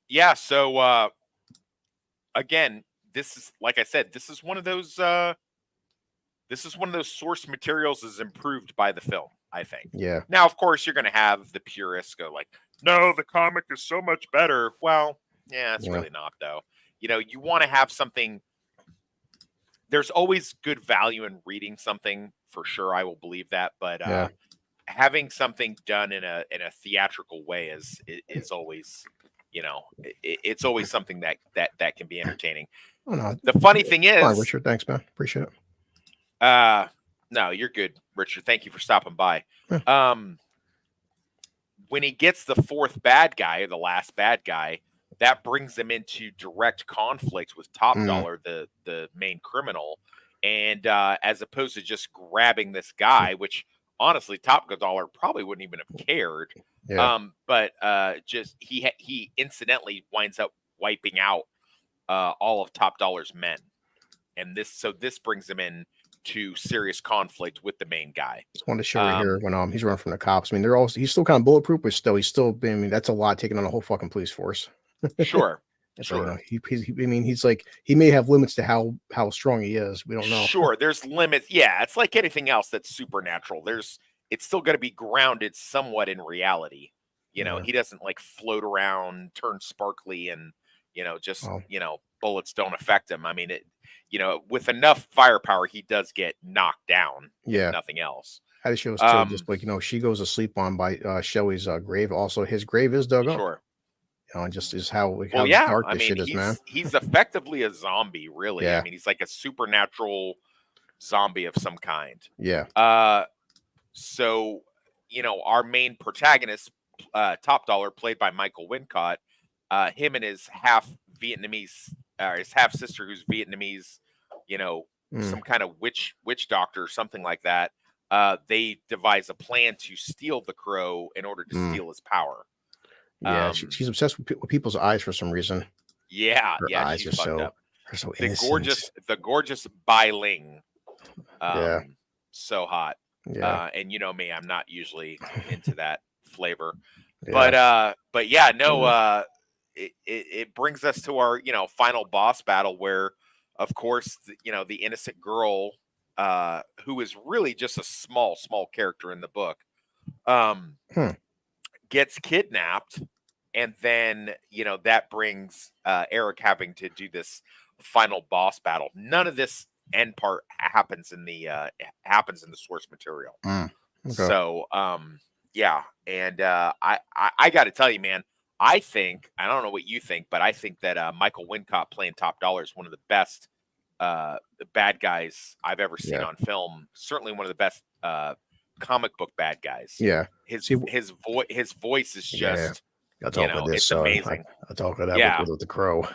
Yeah. So again, this is, like I said, this is one of those source materials is improved by the film, I think. Yeah. Now, of course, you're going to have the purists go like, no, the comic is so much better. Well, yeah, it's really not, though. You know, you want to have something. There's always good value in reading something, for sure. I will believe that. But having something done in a theatrical way is always, you know, it's always something that can be entertaining. Oh, no. The funny thing is, fine, Richard, thanks, man. Appreciate it. No, you're good, Richard. Thank you for stopping by. When he gets the fourth bad guy, or the last bad guy, that brings him into direct conflict with Top Dollar, the main criminal. And as opposed to just grabbing this guy, which honestly, Top Dollar probably wouldn't even have cared. Yeah. But just he incidentally winds up wiping out all of Top Dollar's men. And this brings him in to serious conflict with the main guy. Just wanted to show you here when he's running from the cops. I mean, he's still kind of bulletproof, but he's still I mean, that's a lot taking on a whole fucking police force. Sure. So, you know, I mean, he's like, he may have limits to how strong he is. We don't know. Sure, there's limits. Yeah, it's like anything else that's supernatural. It's still got to be grounded somewhat in reality. You know, he doesn't like float around, turn sparkly, and bullets don't affect him. I mean, with enough firepower, he does get knocked down. Yeah, nothing else. I just shows too, just like, she goes to sleep on by Shelley's grave. Also, his grave is dug up. Sure. And just is how dark this shit is, man. He's effectively a zombie, really. Yeah. I mean, he's like a supernatural zombie of some kind. Yeah. So, our main protagonist, Top Dollar, played by Michael Wincott, him and his half Vietnamese, his half sister, who's Vietnamese, some kind of witch doctor, something like that. They devise a plan to steal the Crow in order to steal his power. Yeah, she's obsessed with people's eyes for some reason. Yeah, her eyes she's are so innocent. The gorgeous Bai Ling. Yeah, so hot. Yeah, and you know me, I'm not usually into that flavor, but yeah, no. It brings us to our final boss battle, where, of course, the innocent girl, who is really just a small character in the book, gets kidnapped, and then that brings Eric having to do this final boss battle. None of this end part happens in the source material. Okay. So yeah, and I got to tell you, man, I don't know what you think, but I think that Michael Wincott playing Top Dollar is one of the best bad guys I've ever seen on film. Certainly one of the best comic book bad guys. Yeah, his voice is just I'll talk about this. it's amazing. I'll talk about that with the Crow.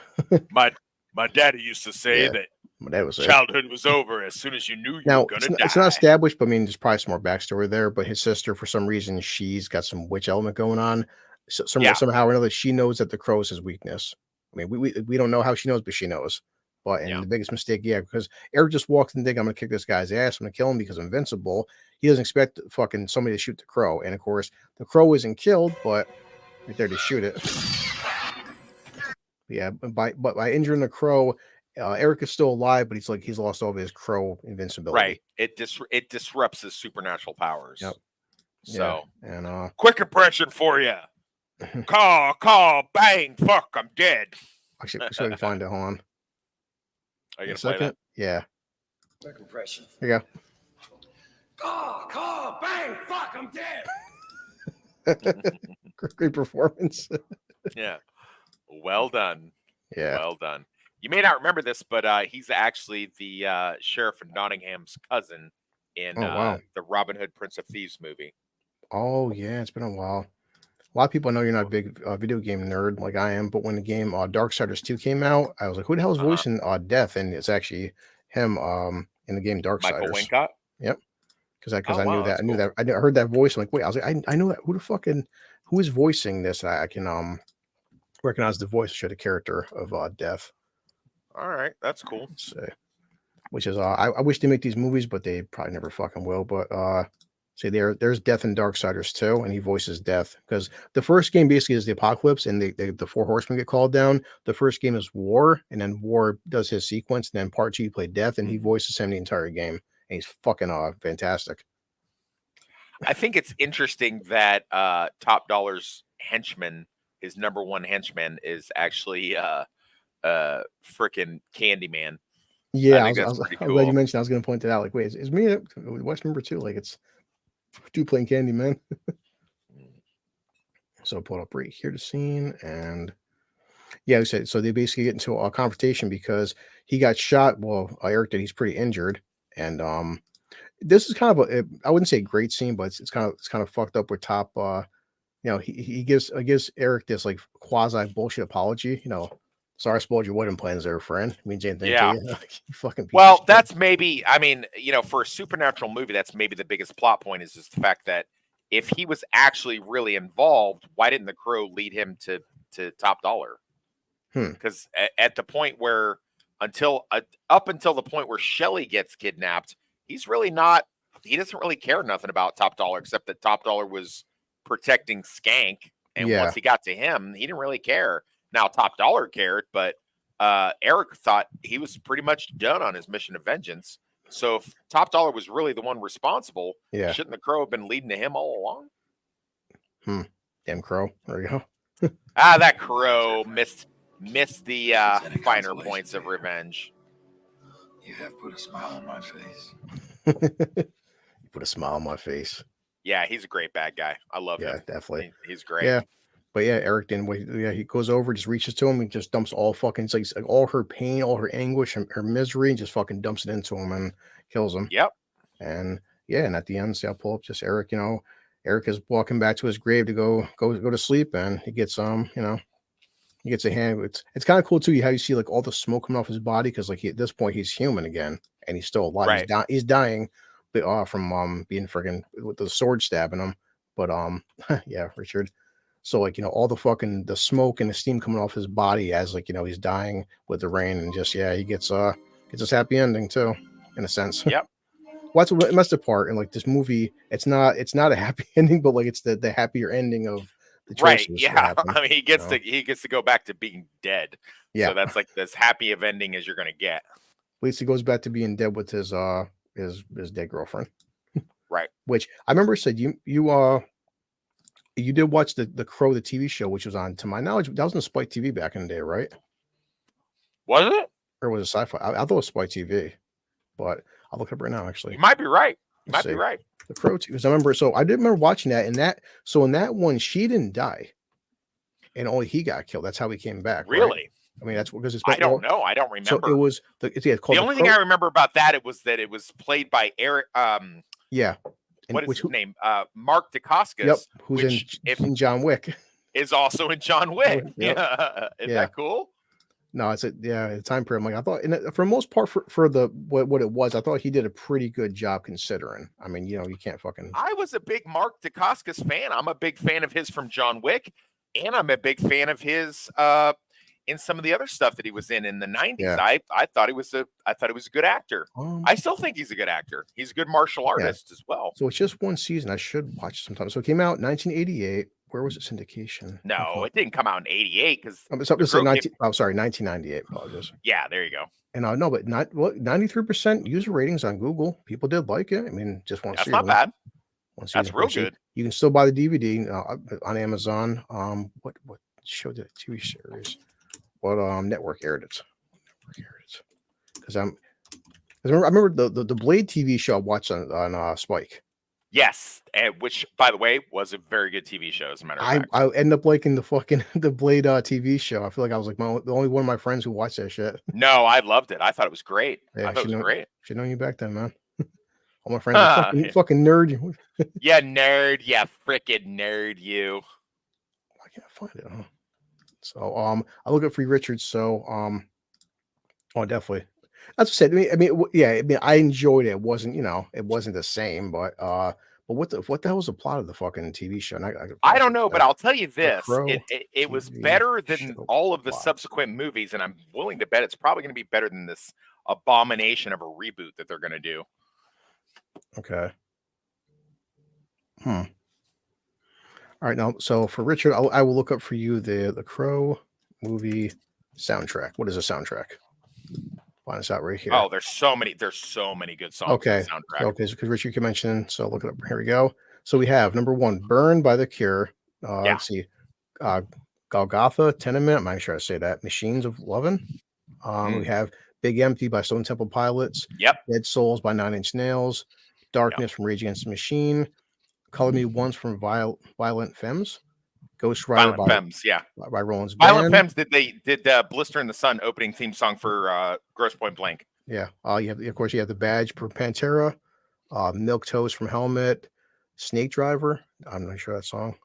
My daddy used to say that my dad was childhood was over as soon as you knew you were gonna die. It's not established, but I mean, there's probably some more backstory there. But his sister, for some reason, she's got some witch element going on. So somehow or another, she knows that the Crow is his weakness. I mean, we don't know how she knows, but she knows. But the biggest mistake, because Eric just walks in and thinks, I'm gonna kick this guy's ass, I'm gonna kill him because I'm invincible. He doesn't expect fucking somebody to shoot the Crow, and of course, the Crow isn't killed, but right there to shoot it. Yeah, by injuring the Crow, Eric is still alive, but he's lost all of his Crow invincibility. Right. It disrupts his supernatural powers. Yep. So and quick impression for you. Call, bang, fuck, I'm dead. Actually, so I can find it. Hold on. Are you gonna play that? Yeah. Quick impression. Here you go. Call, bang, fuck, I'm dead. Great performance. Yeah. Well done. Yeah. Well done. You may not remember this, but he's actually the sheriff of Nottingham's cousin in the Robin Hood Prince of Thieves movie. Oh yeah, it's been a while. A lot of people know you're not a big video game nerd like I am, but when the game Darksiders 2 came out, I was like, who the hell is voicing Death? And it's actually him in the game Michael Darksiders. Wincott. Yep. Because Oh, I knew wow, that. that's I knew cool. that. I heard that voice. I'm like, wait, I was like, I know that. Who is voicing this? I can recognize the voice of the character of Death. All right, that's cool. So, which is I wish they make these movies, but they probably never fucking will. But see, there's Death in Darksiders 2, and he voices Death because the first game basically is the apocalypse, and the four horsemen get called down. The first game is War, and then War does his sequence, and then part 2 you play Death, and he voices him the entire game, and he's fucking fantastic. I think it's interesting that Top Dollar's henchman, his number one henchman, is actually freaking Candyman. Yeah, I I think was that's pretty glad you cool. mentioned. I was going to point that out. Like, wait, is me watch number 2? Like, it's do playing Candyman. So pull it up right here the scene, and yeah, we said so. They basically get into a confrontation because he got shot. Well, Eric did. He's pretty injured, and this is kind of I wouldn't say a great scene, but it's kind of fucked up with Top. He gives Eric this like quasi bullshit apology. Sorry, I spoiled your wedding plans there, friend. Means anything Yeah. to you? You fucking piece of Well, shit. that's maybe. I mean, for a supernatural movie, that's maybe the biggest plot point is just the fact that if he was actually really involved, why didn't the Crow lead him to Top Dollar? Because at the point where up until the point where Shelly gets kidnapped, he's really not. He doesn't really care nothing about Top Dollar except that Top Dollar was protecting Skank, and Yeah. once he got to him, he didn't really care. Now Top Dollar cared, but Eric thought he was pretty much done on his mission of vengeance. So if Top Dollar was really the one responsible, Yeah. shouldn't the Crow have been leading to him all along? Damn Crow. There you go. That Crow missed the finer points of revenge. You have put a smile on my face. You put a smile on my face. Yeah, he's a great bad guy. I love Yeah, him. definitely. He's great. Yeah. But yeah, Eric didn't wait. Yeah, he goes over, just reaches to him, and just dumps all fucking it's like all her pain, all her anguish, and her misery, and just fucking dumps it into him and kills him. Yep. And yeah, and at the end, see, I'll pull up just Eric. Eric is walking back to his grave to go to sleep, and he gets he gets a hand. It's kind of cool too how you see like all the smoke coming off his body because like at this point he's human again and he's still alive. Right. He's dying, but from being friggin' with the sword stabbing him. But yeah, Richard. So like all the fucking the smoke and the steam coming off his body as like he's dying with the rain and just he gets his happy ending too in a sense. Yep. Well, that's the part in like this movie. It's not a happy ending, but like it's the happier ending of the choices. Right. that Yeah. happen, I mean, he gets to go back to being dead. Yeah. So that's like as happy of ending as you're gonna get. At least he goes back to being dead with his dead girlfriend. Right. Which I remember said you did watch the Crow, the TV show, which was on, to my knowledge, that was on Spike TV back in the day, right? Was it? Or was it Sci-Fi? I thought it was Spike TV, but I'll look up right now. Actually, You might be right. You Let's might be see. right. The Crow, because I remember. So I did remember watching that, and that. So in that one, she didn't die, and only he got killed. That's how he came back. right? Really? I mean, that's because it's. I don't know. I don't remember. So it was it's called the only thing Crow. I remember about that it was played by Eric. Yeah. And What is which- his name? Mark Dacascos. Yep. Who's which in John Wick? is also in John Wick. Yep. Yeah. Isn't Yeah. that cool? No, it's the time period. I'm like, I thought, and for the most part, for the what it was, I thought he did a pretty good job considering. I mean, you can't fucking. I was a big Mark Dacascos fan. I'm a big fan of his from John Wick, and I'm a big fan of his in some of the other stuff that he was in the 90s. Yeah. I thought he was a good actor. I still think he's a good actor. He's a good martial artist as well. So it's just one season. I should watch it sometime. So it came out in 1988. Where was it syndication? No, it didn't come out in 88 because It's 1998. Apologies. yeah, there you go. And no, but 93% user ratings on Google. People did like it. I mean, just one That's season. not bad. One That's season. real So good. You can still buy the DVD on Amazon. What show did TV series? What network aired it? Because I remember the Blade TV show I watched on Spike. Yes, and which, by the way, was a very good TV show. As a matter of fact, I end up liking the fucking the Blade TV show. I feel like I was like the only one of my friends who watched that shit. no, I loved it. I thought it was great. Yeah, I thought it was great. Should known you back then, man. All my friends, are fucking nerd. Yeah, nerd. Yeah, freaking nerd. You. find it, huh? So I look at Free Richards. So oh, definitely. That's what I said. Yeah. I mean, I enjoyed it. It wasn't, it wasn't the same, but what the hell was the plot of the fucking TV show? And I don't know, but I'll tell you this: Crow it was TV better than show all of the plot. subsequent movies, and I'm willing to bet it's probably going to be better than this abomination of a reboot that they're going to do. Okay. All right, now, so for Richard, I will look up for you the Crow movie soundtrack. What is a soundtrack? Find us out right here. Oh, there's so many good songs Okay. on the soundtrack. Okay, because Richard, you mentioned, so look it up. Here we go. So we have number 1, Burn by The Cure. Let's see. Golgotha, Tenement. I'm not sure I say that. Machines of Lovin'. We have Big Empty by Stone Temple Pilots. Yep. Dead Souls by Nine Inch Nails. Darkness from Rage Against the Machine. Color Me Once from Violent Femmes. Ghost Rider Violent Femmes, yeah. by Roland's Violent Band. Femmes did Blister in the Sun opening theme song for Grosse Pointe Blank. Yeah. You have the Badge for Pantera. Milk Toast from Helmet. Snake Driver. I'm not sure that song.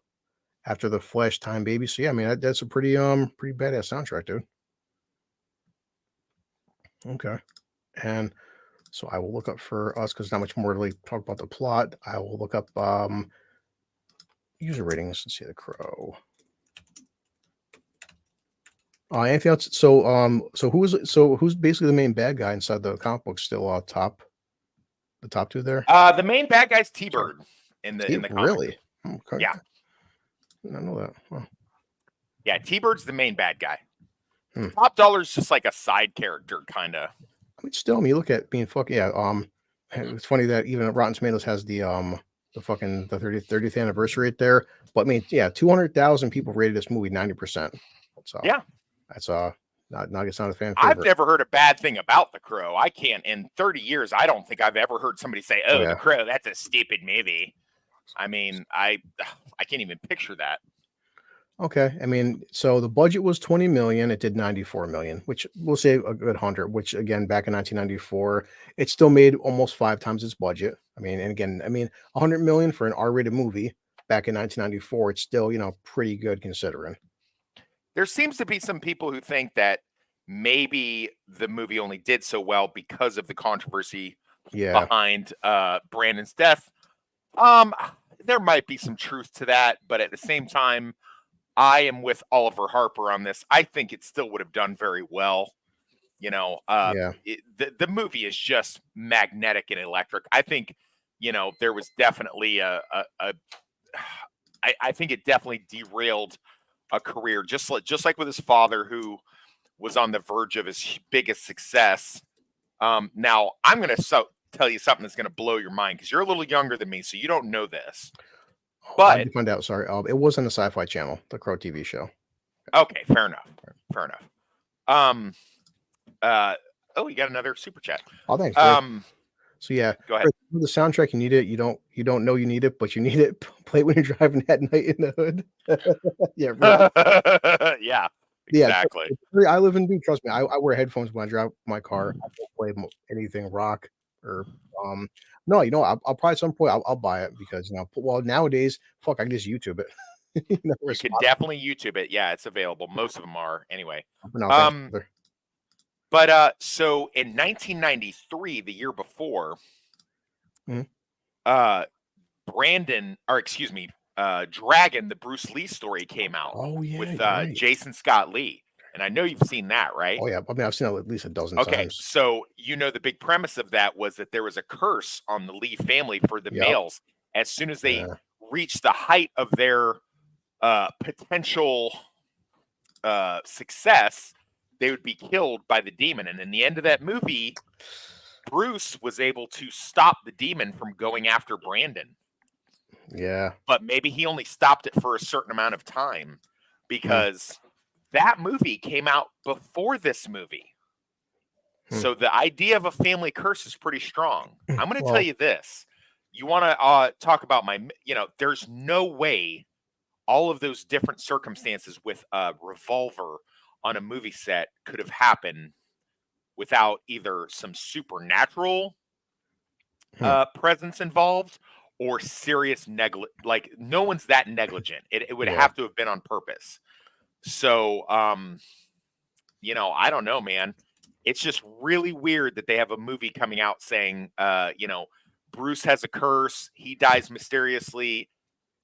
After the Flesh, Time Baby. So yeah, I mean that's a pretty badass soundtrack, dude. Okay. And so I will look up for us because not much more to really talk about the plot. I will look up user ratings and see The Crow. Anything else? So who's basically the main bad guy inside the comic book? Still the top two there. The main bad guy's T-Bird in the comic. Really? Okay. Yeah. I didn't know that. Huh. Yeah, T-Bird's the main bad guy. Top Dollar's just like a side character, kind of. I mean, still, you look at being fucking it's funny that even Rotten Tomatoes has the 30th anniversary right there. But I mean, yeah, 200,000 people rated this movie 90%. So yeah, that's it's not a fan favorite. I've never heard a bad thing about The Crow. I can't in 30 years. I don't think I've ever heard somebody say, "Oh, The Crow, that's a stupid movie." I mean, I can't even picture that. Okay, I mean, so the budget was 20 million. It did 94 million, which we'll say a good 100. Which again, back in 1994, it still made almost 5 times its budget. I mean, and again, 100 million for an R-rated movie back in 1994, it's still pretty good considering. There seems to be some people who think that maybe the movie only did so well because of the controversy behind Brandon's death. There might be some truth to that, but at the same time, I am with Oliver Harper on this. I think it still would have done very well. The movie is just magnetic and electric. I think, there was definitely I think it definitely derailed a career, just like with his father, who was on the verge of his biggest success. Now I'm going to tell you something that's going to blow your mind because you're a little younger than me, so you don't know this. But I did find out. Sorry, it was on the Sci-Fi Channel, the Crow TV show. Okay, fair enough. You got another super chat. Oh, thanks. So yeah, go ahead. The soundtrack, you need it. You don't know you need it, but you need it. Play it when you're driving at night in the hood. Yeah, really. Yeah, exactly. Yeah, I live in Duke. Trust me, I wear headphones when I drive my car. I don't play anything rock or no. I'll probably at some point I'll buy it because nowadays, fuck, I can just YouTube it. You can definitely YouTube it. Yeah, it's available. Most of them are anyway. No, but so in 1993, the year before, Dragon, the Bruce Lee story came out. Oh yeah, with Jason Scott Lee, and I know you've seen that, right? Oh yeah, I've seen it at least a dozen times. Okay, so the big premise of that was that there was a curse on the Lee family for the males. As soon as they reached the height of their potential success, they would be killed by the demon. And in the end of that movie, Bruce was able to stop the demon from going after Brandon. Yeah. But maybe he only stopped it for a certain amount of time because that movie came out before this movie. So the idea of a family curse is pretty strong. I'm going to tell you this. You want to talk about there's no way all of those different circumstances with a revolver on a movie set could have happened without either some supernatural presence involved or serious like no one's that negligent. It would Yeah. have to have been on purpose. So, you know, I don't know, man. It's just really weird that they have a movie coming out saying, you know, Bruce has a curse. He dies mysteriously.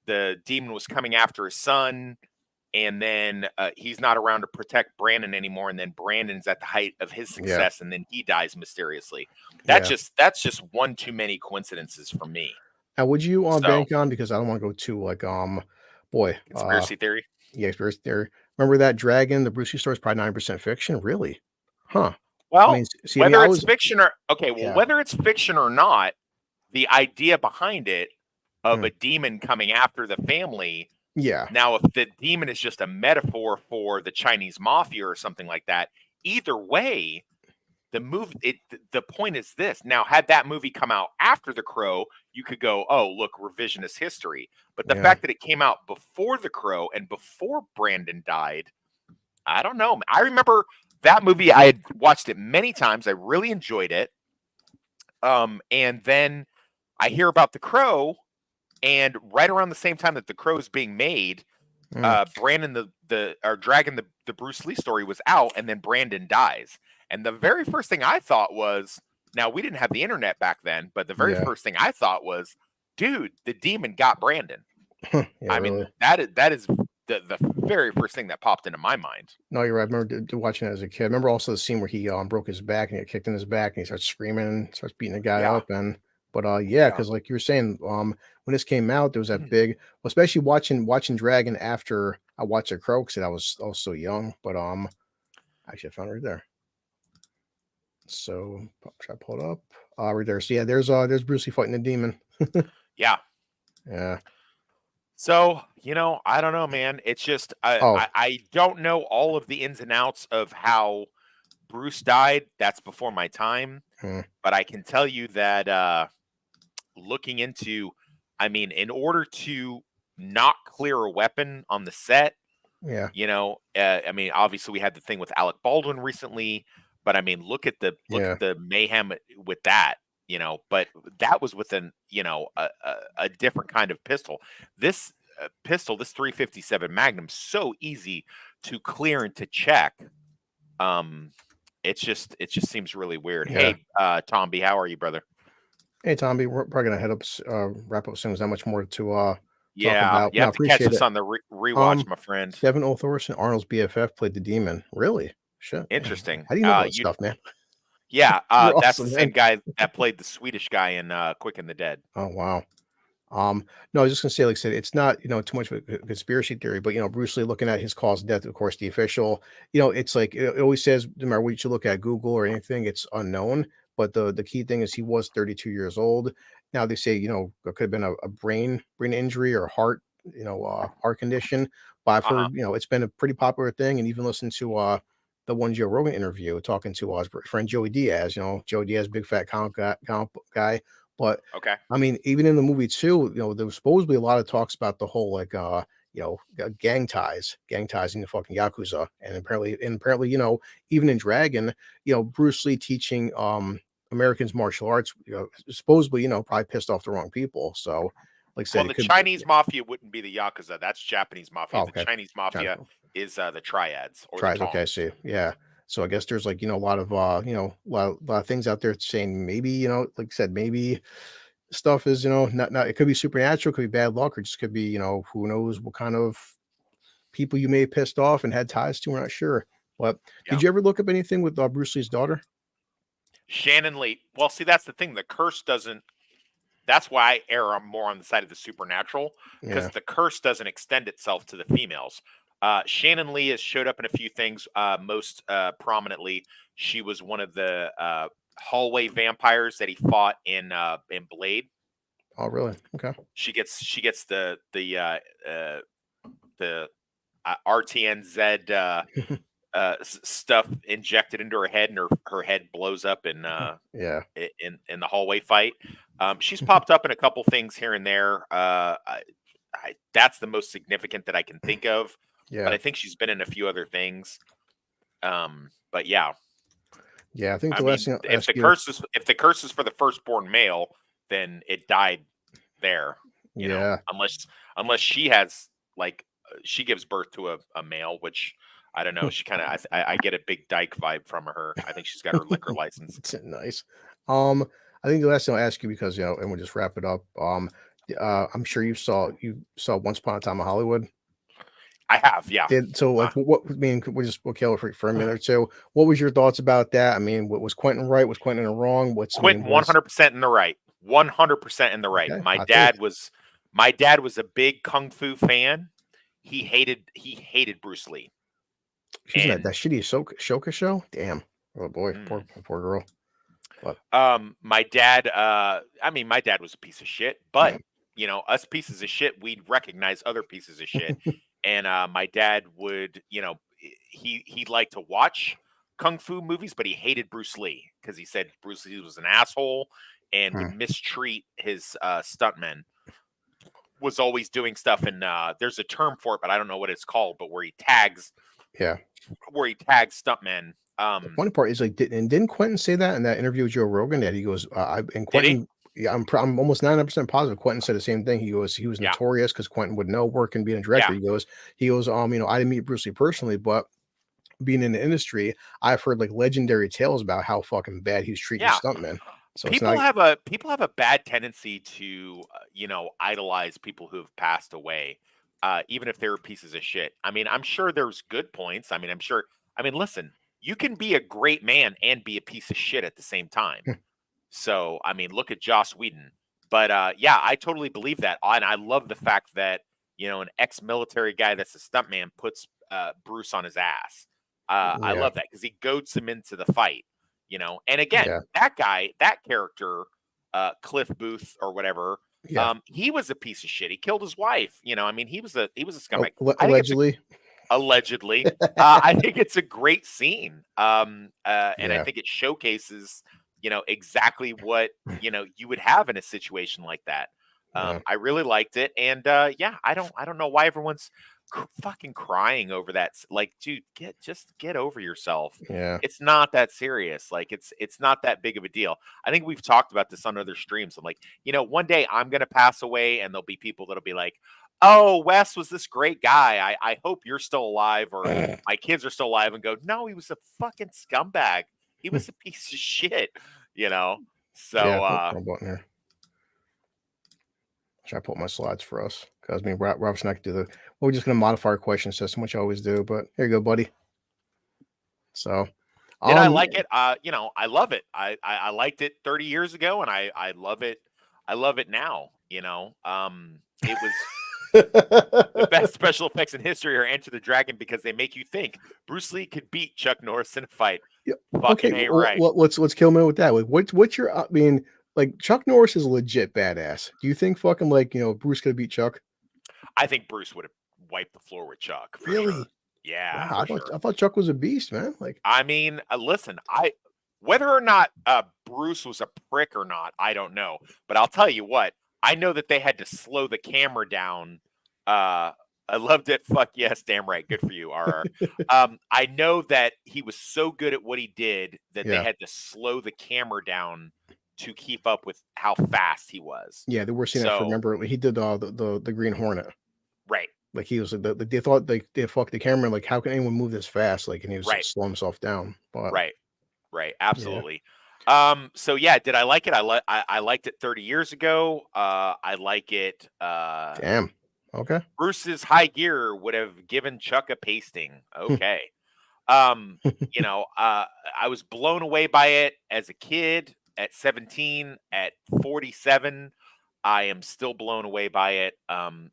The demon was coming after his son. And then he's not around to protect Brandon anymore. And then Brandon's at the height of his success. And then he dies mysteriously. That's just one too many coincidences for me. Now, would you So- bank on, because I don't want to go too like Conspiracy theory. Yeah, conspiracy theory. Remember that dragon, the Bruce Lee story is probably 9% fiction? Really? Huh. Well, I mean, see, whether I it's was- fiction or okay, well, Yeah. whether it's fiction or not, the idea behind it of Hmm. a demon coming after the family. Yeah. Now, if the demon is just a metaphor for the Chinese mafia or something like that, either way, the point is this. Now, had that movie come out after The Crow, you could go, oh, look, revisionist history. But the Yeah. fact that it came out before The Crow and before Brandon died, I don't know. I remember that movie. I had watched it many times. I really enjoyed it. And then I hear about The Crow, and right around the same time that The Crow is being made, Brandon Dragon the Bruce Lee story was out, and then Brandon dies. And the very first thing I thought was, now we didn't have the internet back then, but the very Yeah. first thing I thought was, dude, the demon got Brandon. Yeah, I mean, really. that is the very first thing that popped into my mind. No, you're right. I remember watching it as a kid. I remember also the scene where he broke his back and he got kicked in his back and he starts screaming and starts beating the guy Yeah. up. Yeah, because like you were saying, when this came out, there was that big, well, especially watching Dragon after I watched The Crow because I was so young. But actually I found it right there. So should I pull it up? Right there. So yeah, there's Bruce Lee fighting the demon. Yeah. Yeah. So, you know, I don't know, man. It's just I don't know all of the ins and outs of how Bruce died. That's before my time. But I can tell you that looking into, I mean, in order to not clear a weapon on the set, Yeah. you know, I mean, obviously we had the thing with Alec Baldwin recently, but I mean, look at the mayhem with that. You know, but that was with a different kind of pistol. This pistol, this 357 Magnum, so easy to clear and to check. It just seems really weird. Yeah. Hey, Tomby, how are you, brother? Hey, Tommy, we're probably gonna head up, wrap up soon. There's not much more to Yeah, about. you No, have to catch appreciate us it. on the rewatch, my friend. Devin O. Thorson, Arnold's BFF, played the demon. Really? Shit. Interesting. How do you know that stuff, man? Yeah, You're that's awesome, the same man. guy that played the Swedish guy in Quick and the Dead. Oh wow. No, I was just gonna say, like I said, it's not too much of a conspiracy theory, but Bruce Lee looking at his cause of death, of course, the official, it's like it always says, no matter what you look at Google or anything, it's unknown. But the key thing is he was 32 years old. Now they say, it could have been a brain injury or heart, heart condition. But I've heard, it's been a pretty popular thing, and even listened to the one Joe Rogan interview talking to his friend Joey Diaz. Joey Diaz, big fat comic guy. But Okay. I mean, even in the movie too, there was supposedly a lot of talks about the whole gang ties in the fucking Yakuza, and apparently, even in Dragon, Bruce Lee teaching Americans martial arts, supposedly, probably pissed off the wrong people. So, like I said, Well, the Chinese mafia wouldn't be the Yakuza. That's Japanese mafia. Oh, The okay. Chinese mafia is the triads or tries. the Okay, I Tongs. see. Yeah. So I guess there's like, a lot of a lot of things out there saying maybe, like I said, maybe stuff is, not it could be supernatural, could be bad luck, or just could be, who knows what kind of people you may have pissed off and had ties to. We're not sure. But did you ever look up anything with Bruce Lee's daughter? Shannon Lee. Well, see, that's the thing. The curse doesn't. That's why I err more on the side of the supernatural, because Yeah. the curse doesn't extend itself to the females. Shannon Lee has showed up in a few things. Most prominently, she was one of the hallway vampires that he fought in Blade. Oh, really? Okay. She gets the RTNZ stuff injected into her head, and her head blows up in Yeah. in the hallway fight. She's popped up in a couple things here and there. That's the most significant that I can think of. Yeah. But I think she's been in a few other things. But yeah. Yeah, I think I the mean, last thing I'll if ask the you- curse is for the firstborn male, then it died there. You know, Yeah. unless she has like she gives birth to a male, which I don't know. She kind of I get a big dyke vibe from her. I think she's got her liquor license. It's nice. I think the last thing I'll ask you, because and we'll just wrap it up. I'm sure you saw Once Upon a Time in Hollywood. I have, yeah. So like, what I mean, we'll kill it for a minute or two. What was your thoughts about that? I mean, what was Quentin right? Was Quentin in the wrong? Quentin 100% in the right. 100% in the right. Okay, My dad was a big kung fu fan. He hated Bruce Lee. She's in that shitty Shoka show. Damn. Oh boy, poor girl. But my dad my dad was a piece of shit, but you know, us pieces of shit, we'd recognize other pieces of shit. And my dad would, you know, he liked to watch kung fu movies, but he hated Bruce Lee because he said Bruce Lee was an asshole and would mistreat his stuntmen. Was always doing stuff, and there's a term for it, but I don't know what it's called. But where he tags stuntmen. The funny part is like, didn't Quentin say that in that interview with Joe Rogan that he goes, and Quentin, yeah, I'm almost 99% positive Quentin said the same thing. He goes, he was notorious because Quentin would know work and being a director. He goes, you know, I didn't meet Bruce Lee personally, but being in the industry, I've heard like legendary tales about how fucking bad he was treating stuntmen. So people have a bad tendency to you know, idolize people who have passed away, even if they're pieces of shit. I mean, I'm sure there's good points. I mean, listen, you can be a great man and be a piece of shit at the same time. So, I mean, look at Joss Whedon. But yeah, I totally believe that. And I love the fact that, you know, an ex-military guy that's a stuntman puts Bruce on his ass. I love that because he goads him into the fight, you know. And again, that character, Cliff Booth or whatever, he was a piece of shit. He killed his wife. You know, I mean, he was a scumbag. Allegedly. Allegedly. I think it's a great scene. And I think it showcases, you know, exactly what, you know, you would have in a situation like that. I really liked it. And I don't know why everyone's fucking crying over that. Like, dude, get over yourself. Yeah. It's not that serious. Like, it's not that big of a deal. I think we've talked about this on other streams. I'm like, you know, one day I'm going to pass away and there'll be people that'll be like, oh, Wes was this great guy. I hope you're still alive, or my kids are still alive, and go, no, he was a fucking scumbag. He was a piece of shit, you know? So, button here. Should I put my slides for us? Because I mean, Rob's not gonna do we're just gonna modify our question system, which I always do. But here you go, buddy. So, did I like it? You know, I love it. I liked it 30 years ago, and I love it. I love it now. You know, it was. The best special effects in history are Enter the Dragon because they make you think Bruce Lee could beat Chuck Norris in a fight. Fucking okay, right. Let's kill me with that. Like, what's your? I mean, like Chuck Norris is legit badass. Do you think fucking like, you know, Bruce could beat Chuck? I think Bruce would have wiped the floor with Chuck. Really? Sure. Yeah. Wow, I thought Chuck was a beast, man. Like, I mean, listen, whether or not Bruce was a prick or not, I don't know. But I'll tell you what. I know that they had to slow the camera down. I loved it. Fuck yes, damn right. Good for you, RR. I know that he was so good at what he did that they had to slow the camera down to keep up with how fast he was. Yeah, they were seeing that. Remember, he did the Green Hornet. Right. Like he was they thought they fucked the camera. Like, how can anyone move this fast? Like, and he was slow himself down. But right, absolutely. Yeah. So yeah, did I like it? I liked it 30 years ago. I like it. Damn. Okay. Bruce's high gear would have given Chuck a pasting. Okay. You know, I was blown away by it as a kid at 17, at 47. I am still blown away by it.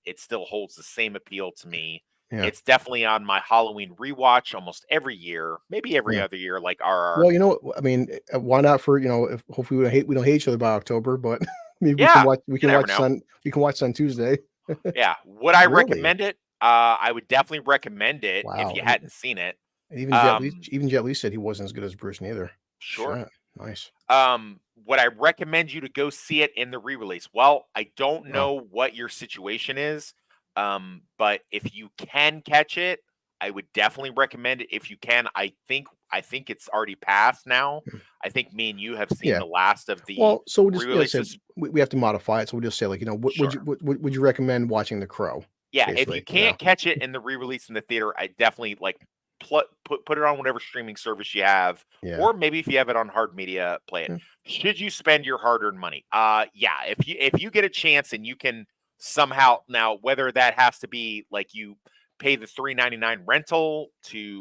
It still holds the same appeal to me. Yeah. It's definitely on my Halloween rewatch almost every year, maybe every other year, like RR. Well, you know, I mean, why not for, you know, if hopefully we don't hate each other by October, but maybe we can watch on Tuesday. Yeah. Would I recommend it? I would definitely recommend it if you hadn't seen it. And even Jet Li said he wasn't as good as Bruce neither. Sure. Shit. Nice. Would I recommend you to go see it in the re-release? Well, I don't know what your situation is. But if you can catch it, I would definitely recommend it if you can. I think it's already passed now. I think me and you have seen Yeah. the last of the Well, so we'll just re-releases. we have to modify it. So we'll just say, like, you know, Sure. would you recommend watching The Crow? Yeah, if Basically, you can't catch it in the re-release in the theater, I definitely like put it on whatever streaming service you have, Yeah. or maybe if you have it on hard media, play it. Yeah. Should you spend your hard-earned money? Yeah, if you get a chance and you can somehow, now whether that has to be like you pay the $3.99 rental to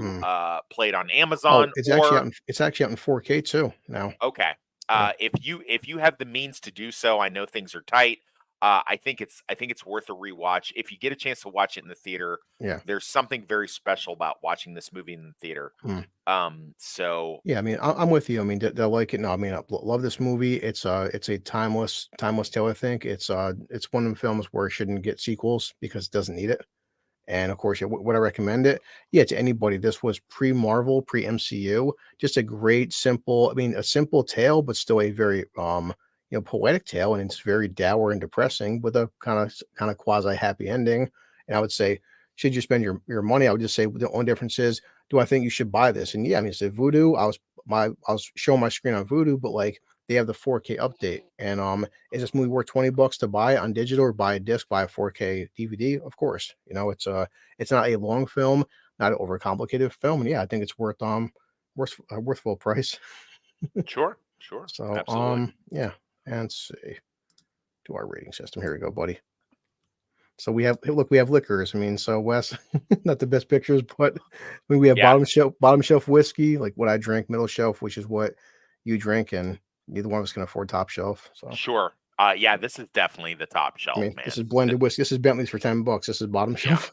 play it on Oh, Amazon, it's or actually out in 4K too now. okay. Yeah. If you have the means to do so, I know things are tight. I think it's worth a rewatch. If you get a chance to watch it in the theater, Yeah. there's something very special about watching this movie in the theater. So Yeah, I mean, I'm with you. I mean, they'll like it. No, I mean, I love this movie. It's a timeless tale. I think it's one of the films where it shouldn't get sequels because it doesn't need it. And of course, yeah, would I recommend it? Yeah, to anybody. This was pre-Marvel, pre-MCU. Just a great, simple. I mean, a simple tale, but still a very poetic tale, and it's very dour and depressing with a kind of quasi happy ending. And I would say, should you spend your money? I would just say the only difference is, do I think you should buy this? And yeah, I mean, it's a Vudu. I was showing my screen on Vudu, but like they have the 4K update. And is this movie worth $20 to buy on digital or buy a disc, buy a 4K DVD? Of course, it's not a long film, not an overcomplicated film, and yeah, I think it's worth full price. sure. So Absolutely. yeah, and let's see, to our rating system. Here we go, buddy. So we have liquors. I mean, so Wes, not the best pictures, but I mean, we have Yeah. bottom shelf whiskey, like what I drink, middle shelf, which is what you drink, and neither one of us can afford top shelf. So Sure. Yeah, this is definitely the top shelf, I mean, man. this is blended whiskey. This is Bentley's for $10. This is bottom shelf.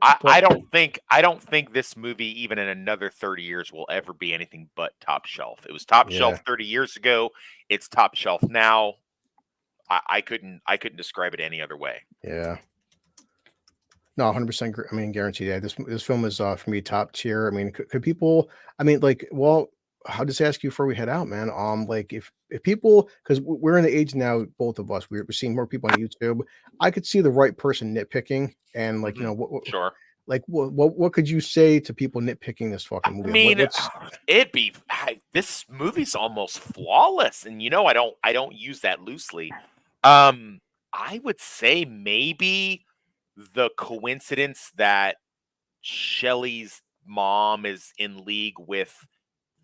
I don't think this movie, even in another 30 years, will ever be anything but top shelf. It was top shelf 30 years ago. It's top shelf now. I couldn't describe it any other way. Yeah. No, 100%. I mean, guaranteed. Yeah, this film is for me top tier. I mean, could people? I mean, like, well, I'll just ask you before we head out, man. Like, if people, because we're in the age now, both of us, we're seeing more people on YouTube. I could see the right person nitpicking, and like, Sure. Like, what could you say to people nitpicking this fucking movie? I mean, this movie's almost flawless, and I don't use that loosely. I would say maybe the coincidence that Shelley's mom is in league with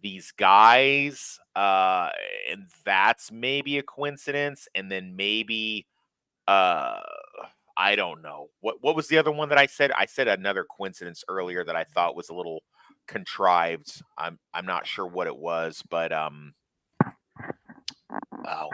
these guys, and that's maybe a coincidence, and then maybe I don't know. What was the other one that I said? I said another coincidence earlier that I thought was a little contrived. I'm not sure what it was, but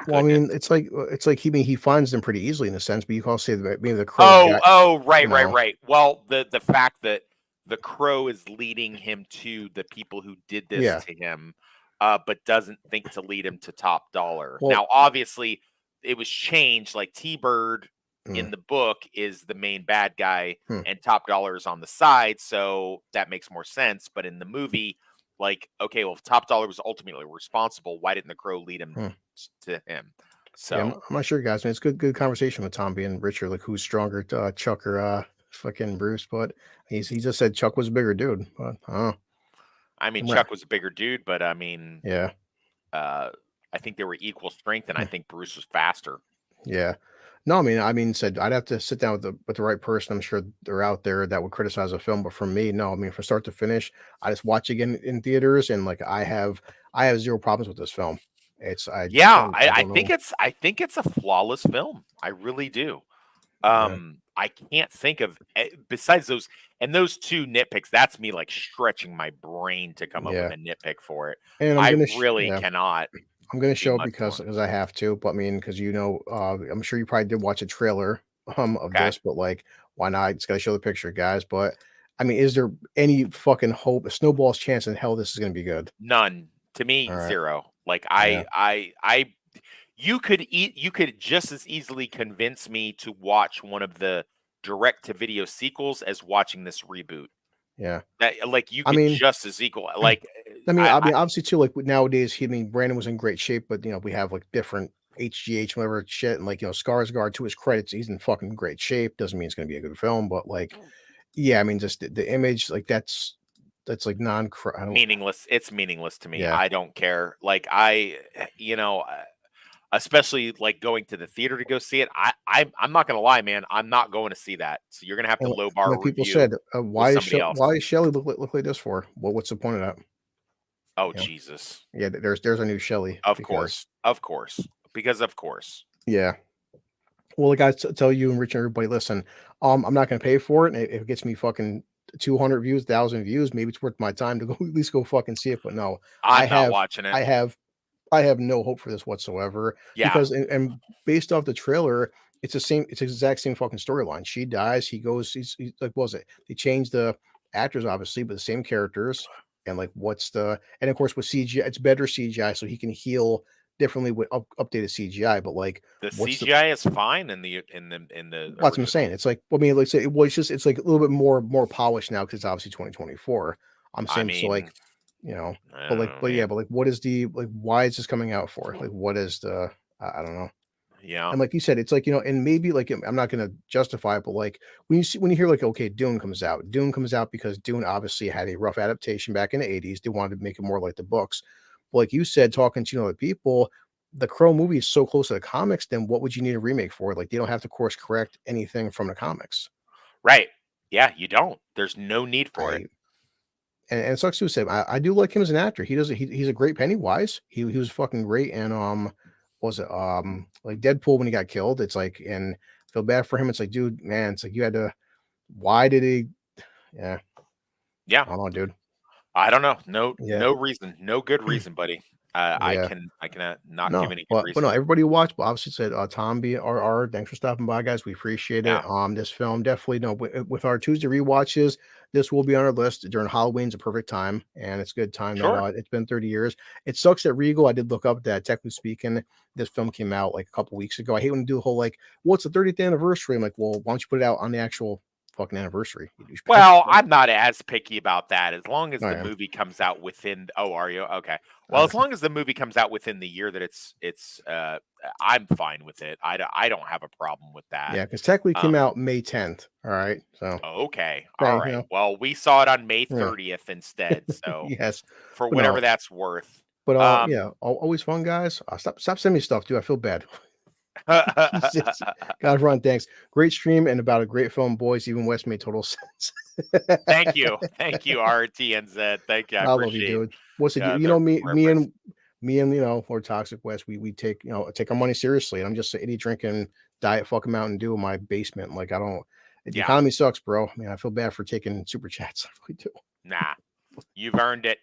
well, I mean, it's like he finds them pretty easily in a sense, but you can also say that maybe the Crow. Right. Well, the fact that the Crow is leading him to the people who did this to him, but doesn't think to lead him to Top Dollar. Well, now, obviously, it was changed. Like T-Bird in the book is the main bad guy, and Top Dollar is on the side, so that makes more sense. But in the movie, like, okay, well, if Top Dollar was ultimately responsible, why didn't the Crow lead him to him? So yeah, I'm not sure, guys. I mean, it's good conversation with Tom being Richard. Like, who's stronger, Chuck or fucking Bruce? But he just said Chuck was a bigger dude. But I don't know. I mean, Chuck was a bigger dude, but I mean, yeah. I think they were equal strength, and I think Bruce was faster. Yeah. No, I mean, said I'd have to sit down with the right person. I'm sure they're out there that would criticize a film, but for me, no. I mean, from start to finish, I just watch again in theaters, and like I have zero problems with this film. I think it's a flawless film. I really do. I can't think of besides those two nitpicks. That's me like stretching my brain to come up with a nitpick for it. And I really cannot. I'm going to show it because I have to, but I mean, because I'm sure you probably did watch a trailer of this, but like, why not? It's got to show the picture, guys. But I mean, is there any fucking hope, a snowball's chance in hell this is going to be good? None. To me, zero. Like you could just as easily convince me to watch one of the direct-to-video sequels as watching this reboot. Yeah, you could just as equal. Like, I mean, obviously too. Like nowadays, Brandon was in great shape, but we have like different HGH, whatever shit, and like Skarsgård, to his credits, he's in fucking great shape. Doesn't mean it's going to be a good film, but like, Yeah, I mean, just the image, like that's like I don't, Meaningless. It's meaningless to me. Yeah. I don't care. Like you know, especially like going to the theater to go see it. I'm not gonna lie, man. I'm not going to see that. So you're gonna have to and low bar like people review said, with somebody else. why is Shelly look like this for? What's the point of that? Oh You know? Jesus! Yeah, there's a new Shelly. Of course, because of course. Yeah. Well, like I tell you and Rich and everybody, listen, I'm not gonna pay for it. And if it gets me fucking 200 views, 1,000 views, maybe it's worth my time to go at least go fucking see it. But no, I'm not watching it. I have no hope for this whatsoever. Yeah. Because and based off the trailer, it's the exact same fucking storyline. She dies, he goes, he's like, what was it? They changed the actors, obviously, but the same characters. And like, and of course with CGI, it's better CGI, so he can heal differently with updated CGI. But like, the CGI is fine in the. That's what I'm saying. It's like, I mean, like say, it's like a little bit more polished now because it's obviously 2024. I'm saying, so like, you know, but like, what is why is this coming out for? Like, what is I don't know. Yeah. And like you said, it's like, you know, and maybe like, I'm not going to justify it, but like when you hear like, okay, Dune comes out because Dune obviously had a rough adaptation back in the 80s. They wanted to make it more like the books. But like you said, talking to, you know, the people, the Crow movie is so close to the comics, then what would you need a remake for? Like, they don't have to course correct anything from the comics. Right. Yeah, you don't. There's no need for it. And it sucks to say, I do like him as an actor. He's a great Pennywise. He was fucking great. And was it like Deadpool when he got killed? It's like, and I feel bad for him. It's like, dude, man, it's like you had to. Why did he? Yeah. Yeah. I don't know, dude. I don't know. No reason. No good reason, buddy. I cannot give any good reason. But no, everybody watched. But obviously said Tom BRR. Thanks for stopping by, guys. We appreciate it. This film definitely with our Tuesday rewatches. This will be on our list during Halloween's a perfect time, and it's a good time. Sure. That, it's been 30 years. It sucks that Regal. I did look up that technically speaking, this film came out like a couple weeks ago. I hate when you do the whole like, what's the 30th anniversary? I'm like, well, why don't you put it out on the actual fucking anniversary? Well, I'm not as picky about that as long as the movie comes out within. Oh, are you? Okay. Well, as long as the movie comes out within the year that it's I'm fine with it. I don't have a problem with that. Yeah, because technically came out May 10th. All right. So okay. All right. You know. Well, we saw it on May 30th instead. So yes, for whatever that's worth. But yeah, always fun, guys. Stop sending me stuff, dude. I feel bad. God, Ron, thanks. Great stream and about a great film, boys. Even West made total sense. Thank you, RTNZ. Thank you. I love you, dude. What's it? You know, me and you know, or Toxic West, we take take our money seriously. And I'm just an idiot drinking Diet fucking Mountain Dew in my basement. Like I don't. The economy sucks, bro. I mean, I feel bad for taking super chats. I really do. Nah, you've earned it.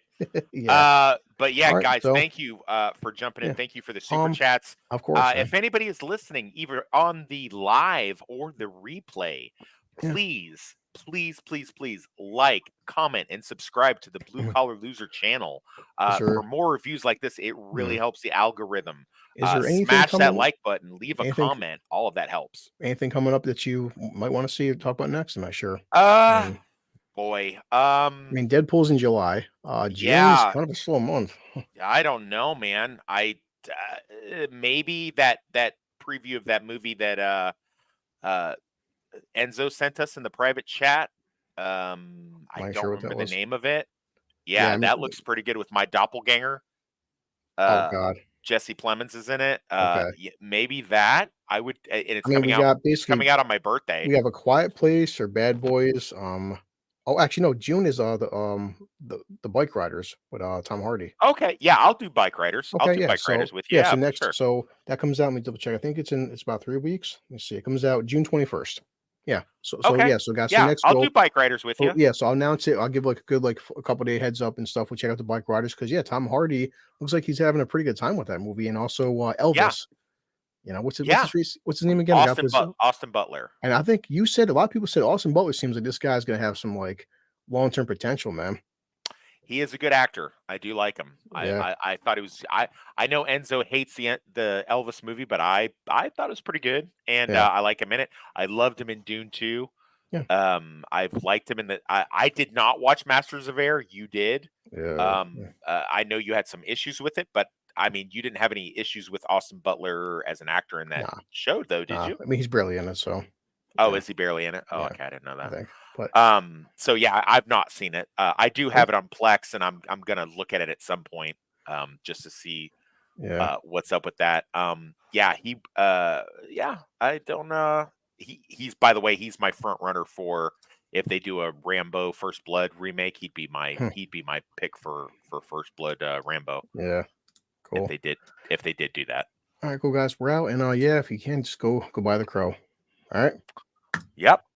Yeah. But yeah, right, guys, thank you for jumping in. Thank you for the super chats. Of course. If anybody is listening, either on the live or the replay, please like, comment, and subscribe to the Blue Collar Loser channel for more reviews like this. It really helps the algorithm. Is there anything smash that like button, leave a comment. All of that helps. Anything coming up that you might want to see or talk about next? I'm not sure. Boy, I mean, Deadpool's in July. June's kind of a slow month. I don't know, man. Maybe that preview of that movie that Enzo sent us in the private chat. I don't remember the name of it. Yeah, that looks pretty good with my doppelganger. Oh God, Jesse Plemons is in it. Okay. Maybe that I would. And it's coming out on my birthday. We have A Quiet Place or Bad Boys. Oh, actually, no. June is the Bike Riders with Tom Hardy. Okay, yeah, I'll do Bike Riders. Okay, I'll do Bike Riders with you. Yeah, so next, so that comes out. Let me double check. I think it's about 3 weeks. Let me see. It comes out June 21st. Yeah. So guys. So next, I'll do Bike Riders with you. Yeah. So I'll announce it. I'll give like a good a couple day heads up and stuff. We'll check out the Bike Riders because Tom Hardy looks like he's having a pretty good time with that movie, and also Elvis. Yeah. You know, what's his name again? Austin Butler. And I think you said a lot of people said Austin Butler seems like this guy's gonna have some like long-term potential, man. He is a good actor. I do like him. Yeah. I thought it was. I know Enzo hates the Elvis movie, but I thought it was pretty good, and I like him in it. I loved him in Dune 2. Yeah. I've liked him in the. I did not watch Masters of Air. You did. Yeah. I know you had some issues with it, but I mean, you didn't have any issues with Austin Butler as an actor in that show, though, did you? I mean, he's barely in it, so. Oh, is he barely in it? Oh, okay, I didn't know that. But So yeah, I've not seen it. I do have it on Plex, and I'm gonna look at it at some point, just to see yeah, what's up with that. Yeah, I don't. He's by the way, he's my front runner for if they do a Rambo First Blood remake. He'd be my pick for First Blood Rambo yeah, cool. if they did do that. All right, cool guys, we're out, and yeah, if you can, just go buy The Crow. All right. Yep.